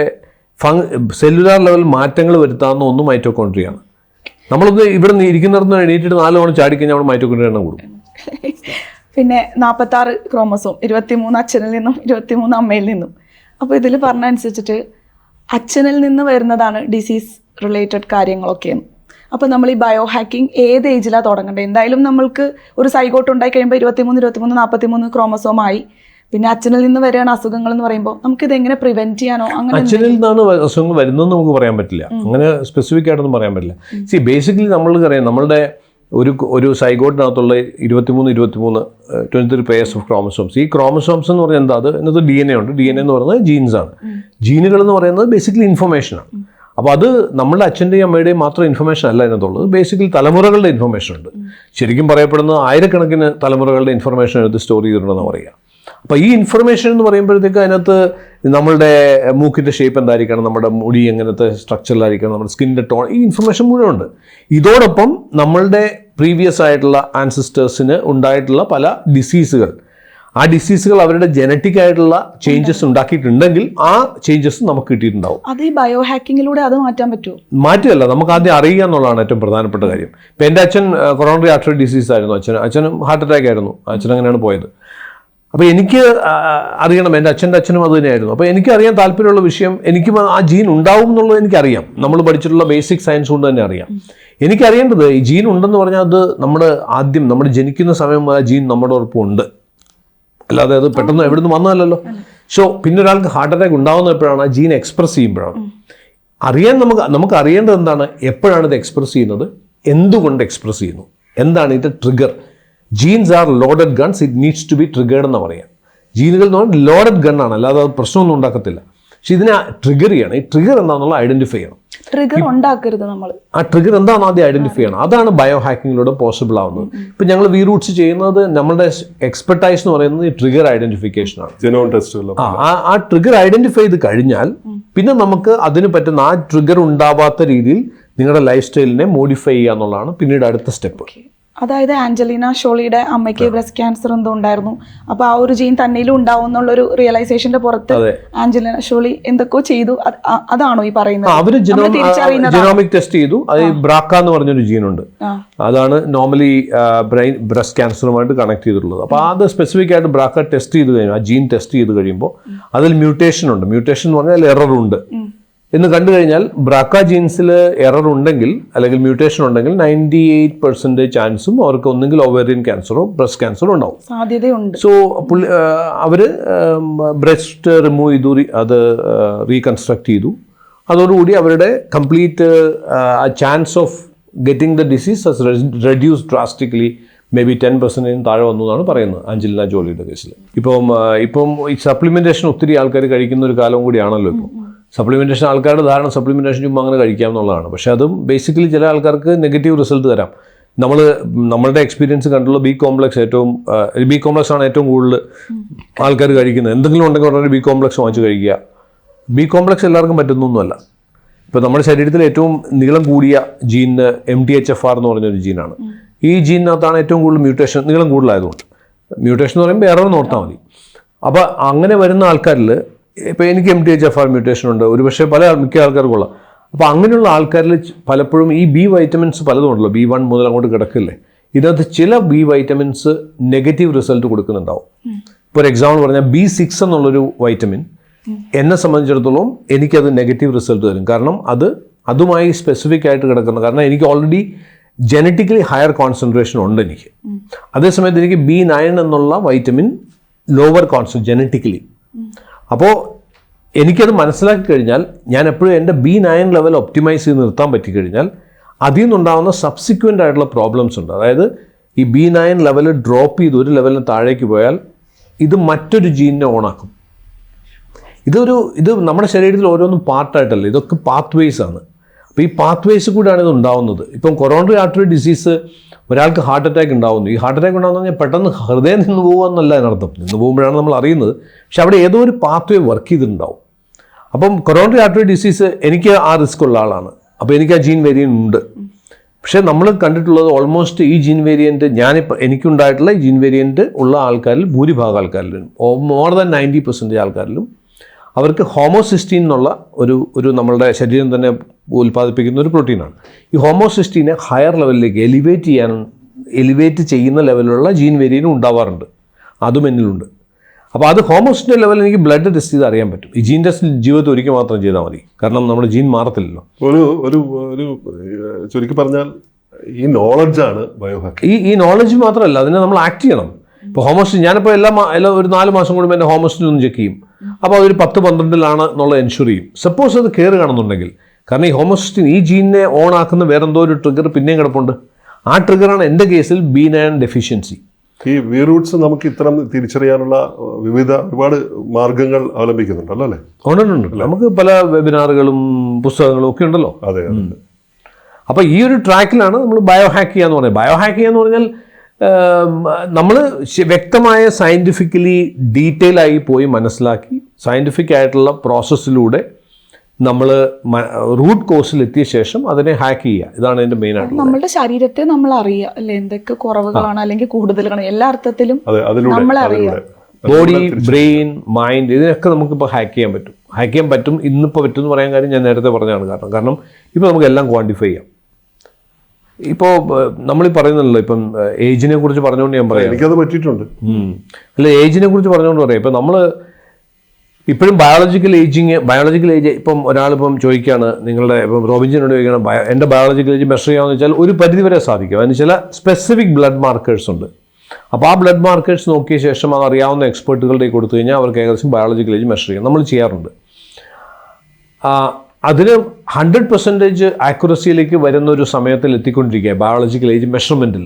സെല്ലുലാർ ലെവൽ മാറ്റങ്ങൾ വരുത്താവുന്ന ഒന്ന് മൈറ്റോകോൺഡ്രിയാണ്. നമ്മളൊന്ന് ഇവിടെ ഇരിക്കുന്നിടത്ത് എണീറ്റിട്ട് 4 തവണ ചാടിക്കഴിഞ്ഞാൽ നമ്മൾ മൈറ്റോകോൺഡ്രിയ എണ്ണം കൂടും. പിന്നെ 46 ക്രോമസോം, 23 അച്ഛനിൽ നിന്നും 23 അമ്മയിൽ നിന്നും. അപ്പോൾ ഇതിൽ പറഞ്ഞ അനുസരിച്ചിട്ട് അച്ഛനിൽ നിന്ന് വരുന്നതാണ് ഡിസീസ് റിലേറ്റഡ് കാര്യങ്ങളൊക്കെയാണ്. അപ്പോൾ നമ്മൾ ഈ ബയോ ഹാക്കിംഗ് ഏത് ഏജിലാണ് തുടങ്ങേണ്ടത്? എന്തായാലും നമ്മൾക്ക് ഒരു സൈഗോട്ട് ഉണ്ടായി കഴിയുമ്പോൾ 23, 43 ക്രോമസോം ആയി. പിന്നെ അച്ഛനിൽ നിന്ന് വരികയാണ് അസുഖങ്ങൾ എന്ന് പറയുമ്പോൾ നമുക്കിത് എങ്ങനെ പ്രിവെന്റ് ചെയ്യാനോ? അങ്ങനെ അച്ഛനിൽ നിന്നാണ് അസുഖങ്ങൾ വരുന്നതെന്ന് നമുക്ക് പറയാൻ പറ്റില്ല, അങ്ങനെ സ്പെസിഫിക് ആയിട്ടൊന്നും പറയാൻ പറ്റില്ല. ബേസിക്കലി നമ്മൾക്കറിയാം നമ്മളുടെ ഒരു സൈഗോട്ടിനകത്തുള്ള 23 പെയർസ് ഓഫ് ക്രോമസോംസ്. ഈ ക്രോമസോംസ് എന്ന് പറഞ്ഞാൽ എന്താ? അത് എന്നത് DNA ഉണ്ട്. DNA എന്ന് പറയുന്നത് ജീൻസാണ്. ജീനുകൾ എന്ന് പറയുന്നത് ബേസിക്കലി ഇൻഫർമേഷനാണ്. അപ്പോൾ അത് നമ്മുടെ അച്ഛൻ്റെയും അമ്മയുടെയും മാത്രം ഇൻഫർമേഷൻ അല്ല എന്നതുള്ളത്, ബേസിക്കലി തലമുറകളുടെ ഇൻഫർമേഷൻ ഉണ്ട്. ശരിക്കും പറയപ്പെടുന്നത് ആയിരക്കണക്കിന് തലമുറകളുടെ ഇൻഫർമേഷൻ എടുത്ത് സ്റ്റോർ ചെയ്തിട്ടുണ്ടെന്ന് പറയുക. അപ്പോൾ ഈ ഇൻഫർമേഷൻ എന്ന് പറയുമ്പോഴത്തേക്ക് അതിനകത്ത് നമ്മളുടെ മൂക്കിൻ്റെ ഷേപ്പ് എന്തായിരിക്കണം, നമ്മുടെ മുടി എങ്ങനത്തെ സ്ട്രക്ചറിലായിരിക്കണം, നമ്മുടെ സ്കിന്നിൻ്റെ ടോൺ, ഈ ഇൻഫർമേഷൻ മുഴുവൻ ഉണ്ട്. ഇതോടൊപ്പം നമ്മളുടെ പ്രീവിയസ് ആയിട്ടുള്ള ആൻസിസ്റ്റേഴ്സിന് ഉണ്ടായിട്ടുള്ള പല ഡിസീസുകൾ, ആ ഡിസീസുകൾ അവരുടെ ജനറ്റിക് ആയിട്ടുള്ള ചേഞ്ചസ് ഉണ്ടാക്കിയിട്ടുണ്ടെങ്കിൽ ആ ചേഞ്ചസ് നമുക്ക് കിട്ടിയിട്ടുണ്ടാവും. അത് ഈ ബയോ ഹാക്കിങ്ങിലൂടെ അത് മാറ്റാൻ പറ്റുമോ? മാറ്റുകയല്ല, നമുക്ക് ആദ്യം അറിയുക എന്നുള്ളതാണ് ഏറ്റവും പ്രധാനപ്പെട്ട കാര്യം. ഇപ്പം എൻ്റെ അച്ഛൻ കൊറോണറി ആർട്ടറി ഡിസീസ് ആയിരുന്നു. അച്ഛനും ഹാർട്ട് അറ്റാക്ക് ആയിരുന്നു. അച്ഛൻ അങ്ങനെയാണ് പോയത്. അപ്പോൾ എനിക്ക് അറിയണം, എൻ്റെ അച്ഛനും അത് തന്നെയായിരുന്നു. അപ്പോൾ എനിക്ക് അറിയാൻ താല്പര്യമുള്ള വിഷയം, എനിക്ക് ആ ജീൻ ഉണ്ടാവും എന്നുള്ളത് എനിക്കറിയാം. നമ്മൾ പഠിച്ചിട്ടുള്ള ബേസിക് സയൻസ് കൊണ്ട് തന്നെ അറിയാം. എനിക്കറിയേണ്ടത് ഈ ജീൻ ഉണ്ടെന്ന് പറഞ്ഞാൽ അത് നമ്മൾ ജനിക്കുന്ന സമയം ആ ജീൻ നമ്മുടെ ഉറപ്പും ഉണ്ട്, അല്ലാതെ അത് പെട്ടെന്ന് എവിടെ നിന്ന് വന്നതല്ലല്ലോ. സോ പിന്നെ ഒരാൾക്ക് ഹാർട്ട് അറ്റാക്ക് ഉണ്ടാകുന്ന എപ്പോഴാണ്? ആ ജീൻ എക്സ്പ്രസ് ചെയ്യുമ്പോഴാണ്. നമുക്ക് അറിയേണ്ടത് എന്താണ്? എപ്പോഴാണ് ഇത് എക്സ്പ്രസ് ചെയ്യുന്നത്, എന്തുകൊണ്ട് എക്സ്പ്രസ് ചെയ്യുന്നു, എന്താണ് ഇതിൻ്റെ trigger. Genes are loaded guns, it needs to be triggered എന്ന് പറയാം. ജീനുകൾ എന്ന് പറഞ്ഞാൽ ലോഡഡ് ഗണ്ണാണ്, അല്ലാതെ അത് പ്രശ്നമൊന്നും ഉണ്ടാക്കത്തില്ല. പക്ഷെ ഇതിനെ ട്രിഗർ ചെയ്യണം. ഈ ട്രിഗർ എന്താണെന്നുള്ള ഐഡന്റിഫൈ ചെയ്യണം. ട്രിഗർ ഉണ്ടാക്കരുത് നമ്മൾ. ആ ട്രിഗർ എന്താണെന്ന് ആദ്യം ഐഡന്റിഫൈ ചെയ്യണം. അതാണ് ബയോ ഹാക്കിങ്ങിലൂടെ പോസിബിൾ ആവുന്നത്. ഇപ്പം ഞങ്ങൾ വി റൂട്ട്സ് ചെയ്യുന്നത്, നമ്മുടെ എക്സ്പെർട്ടൈസ് എന്ന് പറയുന്നത് ഈ ട്രിഗർ ഐഡന്റിഫിക്കേഷൻ ആണ്. ജനോം ടെസ്റ്റുകൾ. ആ ട്രിഗർ ഐഡന്റിഫൈ ചെയ്ത് കഴിഞ്ഞാൽ പിന്നെ നമുക്ക് അതിന് പറ്റുന്ന ആ ട്രിഗർ ഉണ്ടാവാത്ത രീതിയിൽ നിങ്ങളുടെ ലൈഫ് സ്റ്റൈലിനെ മോഡിഫൈ ചെയ്യുക എന്നുള്ളതാണ് പിന്നീട് അടുത്ത സ്റ്റെപ്പ്. അതായത് ആഞ്ചലീന ഷോളിയുടെ അമ്മയ്ക്ക് ബ്രസ്റ്റ് ക്യാൻസർ എന്തോ ഉണ്ടായിരുന്നു. അപ്പൊ ആ ഒരു ജീൻ തന്നിലും ഉണ്ടാവും എന്നുള്ളൊരു റിയലൈസേഷന്റെ പുറത്ത് ആഞ്ചലീന ഷോളി എന്തൊക്കെയോ ചെയ്തു. അതാണോ ഈ പറയുന്നത്? അവര് ജെനോമിക് ടെസ്റ്റ് ചെയ്തു. അത് ബ്രാക്ക എന്ന് പറഞ്ഞൊരു ജീനുണ്ട്. അതാണ് നോർമലി ബ്രസ്റ്റ് ക്യാൻസറുമായിട്ട് കണക്ട് ചെയ്തിട്ടുള്ളത്. അപ്പോൾ അത് സ്പെസിഫിക് ആയിട്ട് ബ്രാക്ക ടെസ്റ്റ് ചെയ്ത് കഴിഞ്ഞു, ആ ജീൻ ടെസ്റ്റ് ചെയ്ത് കഴിയുമ്പോൾ അതിൽ മ്യൂട്ടേഷൻ ഉണ്ട്. മ്യൂട്ടേഷൻ എന്ന് പറഞ്ഞാൽ എറർ ഉണ്ട് എന്ന് കണ്ടു കഴിഞ്ഞാൽ ബ്രാക്ക ജീൻസിൽ എറർ ഉണ്ടെങ്കിൽ അല്ലെങ്കിൽ മ്യൂട്ടേഷൻ ഉണ്ടെങ്കിൽ 98% ചാൻസും അവർക്ക് ഒന്നെങ്കിൽ ഓവേറിയൻ ക്യാൻസറോ ബ്രസ്റ്റ് ക്യാൻസറോ ഉണ്ടാവും, സാധ്യതയുണ്ട്. സോ അവർ ബ്രസ്റ്റ് റിമൂവ് ചെയ്തു, അത് റീകൺസ്ട്രക്ട് ചെയ്തു. അതോടുകൂടി അവരുടെ complete chance of getting the disease has reduce drastically. Maybe 10% താഴെ വന്നു എന്നാണ് പറയുന്നത് ആഞ്ചലിന ജോളിയുടെ കേസിൽ. ഇപ്പം ഈ സപ്ലിമെൻറ്റേഷൻ ഒത്തിരി ആൾക്കാർ കഴിക്കുന്ന ഒരു കാലം കൂടിയാണല്ലോ ഇപ്പോൾ. സപ്ലിമെൻറ്റേഷൻ ആൾക്കാരുടെ ധാരണ സപ്ലിമെൻറ്റേഷൻ ചുമ്മാ അങ്ങനെ കഴിക്കാം എന്നുള്ളതാണ്. പക്ഷേ അതും ബേസിക്കലി ചില ആൾക്കാർക്ക് നെഗറ്റീവ് റിസൾട്ട് തരാം. നമ്മളുടെ എക്സ്പീരിയൻസ് കണ്ടുള്ള ബി കോംപ്ലക്സ് ആണ് ഏറ്റവും കൂടുതൽ ആൾക്കാർ കഴിക്കുന്നത്. എന്തെങ്കിലും ഉണ്ടെങ്കിൽ ഉടനെ ബി കോംപ്ലക്സ് വാങ്ങിച്ച് കഴിക്കുക. ബി കോംപ്ലക്സ് എല്ലാവർക്കും പറ്റുന്നൊന്നുമല്ല. ഇപ്പോൾ നമ്മുടെ ശരീരത്തിൽ ഏറ്റവും നീളം കൂടിയ ജീന് MTHFR എന്ന് പറഞ്ഞൊരു ജീനാണ്. ഈ ജീനിനകത്താണ് ഏറ്റവും കൂടുതൽ മ്യൂട്ടേഷൻ, നീളം കൂടുതലായതുകൊണ്ട്. മ്യൂട്ടേഷൻ എന്ന് പറയുമ്പോൾ എറർ നോർത്താൽ മതി. അപ്പോൾ അങ്ങനെ വരുന്ന ആൾക്കാരിൽ ഇപ്പോൾ എനിക്ക് MTHFR മ്യൂട്ടേഷൻ ഉണ്ട്, ഒരുപക്ഷെ മിക്ക ആൾക്കാർക്കുള്ള. അപ്പോൾ അങ്ങനെയുള്ള ആൾക്കാരിൽ പലപ്പോഴും ഈ ബി വൈറ്റമിൻസ് പലതും ഉണ്ടല്ലോ, B1 മുതൽ അങ്ങോട്ട് കിടക്കില്ലേ, ഇതിനകത്ത് ചില ബി വൈറ്റമിൻസ് നെഗറ്റീവ് റിസൾട്ട് കൊടുക്കുന്നുണ്ടാവും. ഇപ്പോൾ ഒരു എക്സാമ്പിൾ പറഞ്ഞാൽ B6 എന്നുള്ളൊരു വൈറ്റമിൻ എന്നെ സംബന്ധിച്ചിടത്തോളം എനിക്കത് നെഗറ്റീവ് റിസൾട്ട് തരും. കാരണം അതുമായി സ്പെസിഫിക് ആയിട്ട് കിടക്കുന്നത്. കാരണം എനിക്ക് ഓൾറെഡി ജനറ്റിക്കലി ഹയർ കോൺസെൻട്രേഷൻ ഉണ്ട് എനിക്ക്. അതേസമയത്ത് എനിക്ക് B9 എന്നുള്ള വൈറ്റമിൻ ലോവർ ജനറ്റിക്കലി. അപ്പോൾ എനിക്കത് മനസ്സിലാക്കി കഴിഞ്ഞാൽ ഞാൻ എപ്പോഴും എൻ്റെ B9 ലെവൽ ഒപ്റ്റിമൈസ് ചെയ്ത് നിർത്താൻ പറ്റിക്കഴിഞ്ഞാൽ അതിൽ നിന്നുണ്ടാകുന്ന സബ്സിക്വൻ്റ് ആയിട്ടുള്ള പ്രോബ്ലംസ് ഉണ്ട്. അതായത് ഈ B9 ലെവൽ ഡ്രോപ്പ് ചെയ്ത് ഒരു ലെവലിന് താഴേക്ക് പോയാൽ ഇത് മറ്റൊരു ജീനിനെ ഓണാക്കും. ഇത് നമ്മുടെ ശരീരത്തിൽ ഓരോന്നും പാർട്ടായിട്ടല്ല, ഇതൊക്കെ പാത്ത് വേസ് ആണ്. അപ്പോൾ ഈ പാത്ത് വേസ് കൂടെയാണ് ഇത് ഉണ്ടാവുന്നത്. ഇപ്പം കൊറോണറി ആർട്ടറി ഡിസീസ് ഒരാൾക്ക് ഹാർട്ട് അറ്റാക്ക് ഉണ്ടാവുന്നു. ഈ ഹാർട്ട് അറ്റാക്ക് ഉണ്ടാകുന്ന പറഞ്ഞാൽ പെട്ടെന്ന് ഹൃദയം നിന്ന് പോകുക അതിനർത്ഥം. നിന്ന് പോകുമ്പോഴാണ് നമ്മൾ അറിയുന്നത്. പക്ഷെ അവിടെ ഏതോ ഒരു പാത്ത് വേ വർക്ക് ചെയ്തിട്ടുണ്ടാവും. അപ്പം കൊറോണറി ആർട്ടറി ഡിസീസ് എനിക്ക് ആ റിസ്ക് ഉള്ള ആളാണ്. അപ്പോൾ എനിക്ക് ആ ജീൻ വേരിയൻ്റ് ഉണ്ട്. പക്ഷേ നമ്മൾ കണ്ടിട്ടുള്ളത് ഓൾമോസ്റ്റ് ഈ ജീൻ വേരിയൻറ്റ് എനിക്കുണ്ടായിട്ടുള്ള ഈ ജീൻ വേരിയൻറ്റ് ഉള്ള ആൾക്കാരിൽ ഭൂരിഭാഗം ആൾക്കാരിലും മോർ ദാൻ 90% ആൾക്കാരിലും അവർക്ക് ഹോമോസിസ്റ്റീൻ എന്നുള്ള ഒരു നമ്മളുടെ ശരീരം തന്നെ ഉൽപ്പാദിപ്പിക്കുന്ന ഒരു പ്രോട്ടീനാണ്. ഈ ഹോമോസിസ്റ്റീനെ ഹയർ ലെവലിലേക്ക് എലിവേറ്റ് ചെയ്യുന്ന ലെവലിലുള്ള ജീൻ വേരിയൻറ്റും ഉണ്ടാവാറുണ്ട്. അതും എന്നിലുണ്ട്. അപ്പോൾ അത് ഹോമോസിസ്റ്റീൻ ലെവലിൽ എനിക്ക് ബ്ലഡ് ടെസ്റ്റ് ചെയ്ത് അറിയാൻ പറ്റും. ഈ ജീൻ ടെസ്റ്റ് ജീവിതത്തിൽ ഒരിക്കൽ മാത്രം ചെയ്താൽ മതി. കാരണം നമ്മുടെ ജീൻ മാറത്തില്ലല്ലോ. ഒരു ചുരുക്കി പറഞ്ഞാൽ ഈ നോളജാണ് ബയോഹാക്കിംഗ്. ഈ നോളജ് മാത്രമല്ല, അതിനെ നമ്മൾ ആക്ട് ചെയ്യണം. ഇപ്പോൾ ഹോമോസിസ്റ്റീൻ ഞാനിപ്പോൾ എല്ലാം ഒരു 4 മാസം കൂടുമ്പോൾ എൻ്റെ ഹോമോസിസ്റ്റീൻ ഒന്ന് ചെക്ക് ചെയ്യും. അപ്പോൾ അതൊരു 10-12 എന്നുള്ള എൻഷുർ ചെയ്യും. സപ്പോസ് അത് കയറി കാണുന്നുണ്ടെങ്കിൽ. കാരണം ഈ ഹോമോസിസ്റ്റീൻ ഈ ജീനിനെ ഓൺ ആക്കുന്ന വേറെന്തോ ഒരു ട്രിഗർ പിന്നെയും കിടപ്പുണ്ട്. ആ ട്രിഗറാണ് എൻ്റെ കേസിൽ B9 ഡെഫിഷ്യൻസി. ഈ വി റൂട്ട്സ് നമുക്ക് ഇത്തരം തിരിച്ചറിയാനുള്ള ഒരുപാട് മാർഗങ്ങൾ അവലംബിക്കുന്നുണ്ടല്ലോ അല്ലേ? ഉണ്ട്. നമുക്ക് പല വെബിനാറുകളും പുസ്തകങ്ങളും ഒക്കെ ഉണ്ടല്ലോ. അതെ. അപ്പോൾ ഈ ഒരു ട്രാക്കിലാണ് നമ്മൾ ബയോഹാക്ക് ചെയ്യാന്ന് പറയുന്നത്. ബയോഹാക്ക് ചെയ്യാന്ന് പറഞ്ഞാൽ നമ്മൾ വ്യക്തമായ സയൻറ്റിഫിക്കലി ഡീറ്റെയിൽ ആയി പോയി മനസ്സിലാക്കി സയൻറ്റിഫിക് ആയിട്ടുള്ള പ്രോസസ്സിലൂടെ നമ്മൾ റൂട്ട് കോസിൽ എത്തിയ ശേഷം അതിനെ ഹാക്ക് ചെയ്യുക. ഇതാണ് അതിൻ്റെ മെയിൻ ആയിട്ടുള്ളത്. നമ്മുടെ ശരീരത്തെ നമ്മൾ അറിയുക അല്ലെ, എന്തൊക്കെ കുറവുകളാണ് അല്ലെങ്കിൽ കൂടുതലാണ് എല്ലാ അർത്ഥത്തിലും നമ്മൾ അറിയുക. ബോഡി, ബ്രെയിൻ, മൈൻഡ് ഇതിനൊക്കെ നമുക്കിപ്പോൾ ഹാക്ക് ചെയ്യാൻ പറ്റും. ഇന്നിപ്പോൾ പറ്റും എന്ന് പറയാൻ കാര്യം ഞാൻ നേരത്തെ പറഞ്ഞതാണ്. കാരണം ഇപ്പോൾ നമുക്ക് എല്ലാം ക്വാണ്ടിഫൈ ചെയ്യാം. ഇപ്പോൾ നമ്മൾ പറയുന്നല്ലോ, ഇപ്പം ഏജിനെ കുറിച്ച് പറഞ്ഞുകൊണ്ട് ഞാൻ പറയാം. എനിക്കത് പറ്റിയിട്ടുണ്ട്. അല്ല, ഏജിനെ കുറിച്ച് പറഞ്ഞുകൊണ്ട് പറയാം. ഇപ്പം നമ്മൾ ഇപ്പോഴും ബയോളജിക്കൽ ഏജ് ഇപ്പം ഒരാളിപ്പം ചോദിക്കുകയാണ്, നിങ്ങളുടെ ഇപ്പം റോബിൻസിനോട് ചോദിക്കണം എൻ്റെ ബയോളജിക്കൽ ഏജ് മെഷർ ചെയ്യാമെന്ന് വെച്ചാൽ ഒരു പരിധിവരെ സാധിക്കും. അതിന് ചില സ്പെസിഫിക് ബ്ലഡ് മാർക്കേഴ്സ് ഉണ്ട്. അപ്പോൾ ആ ബ്ലഡ് മാർക്കേഴ്സ് നോക്കിയ ശേഷം അത് അറിയാവുന്ന എക്സ്പെർട്ടുകളുടെ കൊടുത്തു കഴിഞ്ഞാൽ അവർക്ക് ഏകദേശം ബയോളജിക്കൽ ഏജ് മെഷർ ചെയ്യാം. നമ്മൾ ചെയ്യാറുണ്ട്. അതിന് 100% ആക്യുറസിയിലേക്ക് വരുന്ന ഒരു സമയത്തിൽ എത്തിക്കൊണ്ടിരിക്കുക ബയോളജിക്കൽ ഏജ് മെഷർമെൻറ്റിൽ.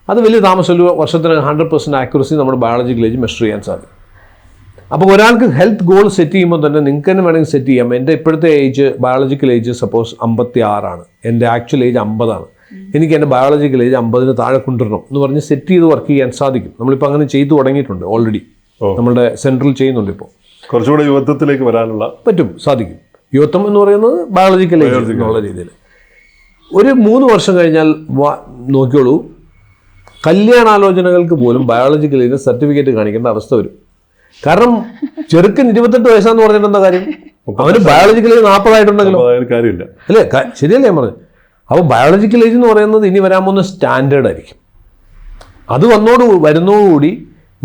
അത് വലിയ താമസം, ഒരു വർഷത്തിന് 100% ആക്യുറസി നമ്മുടെ ബയോളജിക്കൽ ഏജ് മെഷർ ചെയ്യാൻ സാധിക്കും. അപ്പോൾ ഒരാൾക്ക് ഹെൽത്ത് ഗോൾ സെറ്റ് ചെയ്യുമ്പോൾ തന്നെ നിങ്ങൾക്ക് തന്നെ വേണമെങ്കിൽ സെറ്റ് ചെയ്യാം. എൻ്റെ ഇപ്പോഴത്തെ ഏജ്, ബയോളജിക്കൽ ഏജ് സപ്പോസ് 56 എൻ്റെ ആക്ച്വൽ ഏജ് 50. എനിക്ക് എൻ്റെ ബയോളജിക്കൽ ഏജ് 50 താഴെ കൊണ്ടുവരണം എന്ന് പറഞ്ഞ് സെറ്റ് ചെയ്ത് വർക്ക് ചെയ്യാൻ സാധിക്കും. നമ്മളിപ്പോൾ അങ്ങനെ ചെയ്തു തുടങ്ങിയിട്ടുണ്ട് ഓൾറെഡി. നമ്മുടെ സെൻട്രൽ ചെയ്യുന്നുണ്ട് ഇപ്പോൾ. കുറച്ചുകൂടെ യുവത്വത്തിലേക്ക് വരാനുള്ള സാധിക്കും. യുവത്വം എന്ന് പറയുന്നത് ബയോളജിക്കൽ ഏജ് എന്നുള്ള രീതിയിൽ. ഒരു 3 വർഷം കഴിഞ്ഞാൽ നോക്കിയോളൂ, കല്യാണാലോചനകൾക്ക് പോലും ബയോളജിക്കൽ ഏജ് സർട്ടിഫിക്കറ്റ് കാണിക്കേണ്ട അവസ്ഥ വരും. കാരണം ചെറുക്കൻ 28 വയസ്സാന്ന് പറഞ്ഞിട്ട് എന്താ കാര്യം? അവന് ബയോളജിക്കൽ ഏജ് 40 ആയിട്ടുണ്ടെങ്കിലോ കാര്യമില്ല അല്ലേ? ശരിയല്ലേ ഞാൻ പറഞ്ഞു? അപ്പോൾ ബയോളജിക്കൽ ഏജ് എന്ന് പറയുന്നത് ഇനി വരാൻ പോകുന്ന സ്റ്റാൻഡേർഡ് ആയിരിക്കും. അത് വരുന്നതോടുകൂടി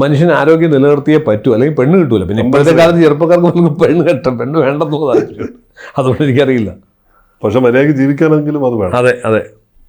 മനുഷ്യൻ ആരോഗ്യം നിലനിർത്തിയേ പറ്റൂ, അല്ലെങ്കിൽ പെണ്ണ് കിട്ടൂല. പിന്നെ ഇപ്പോഴത്തെ കാലത്ത് ചെറുപ്പക്കാർക്ക് പെണ്ണ് വേണ്ടെന്നുള്ളത് അതുകൊണ്ട് എനിക്കറിയില്ല. പക്ഷെ മര്യാദയ്ക്ക് ജീവിക്കാനെങ്കിലും അത് വേണം. അതെ.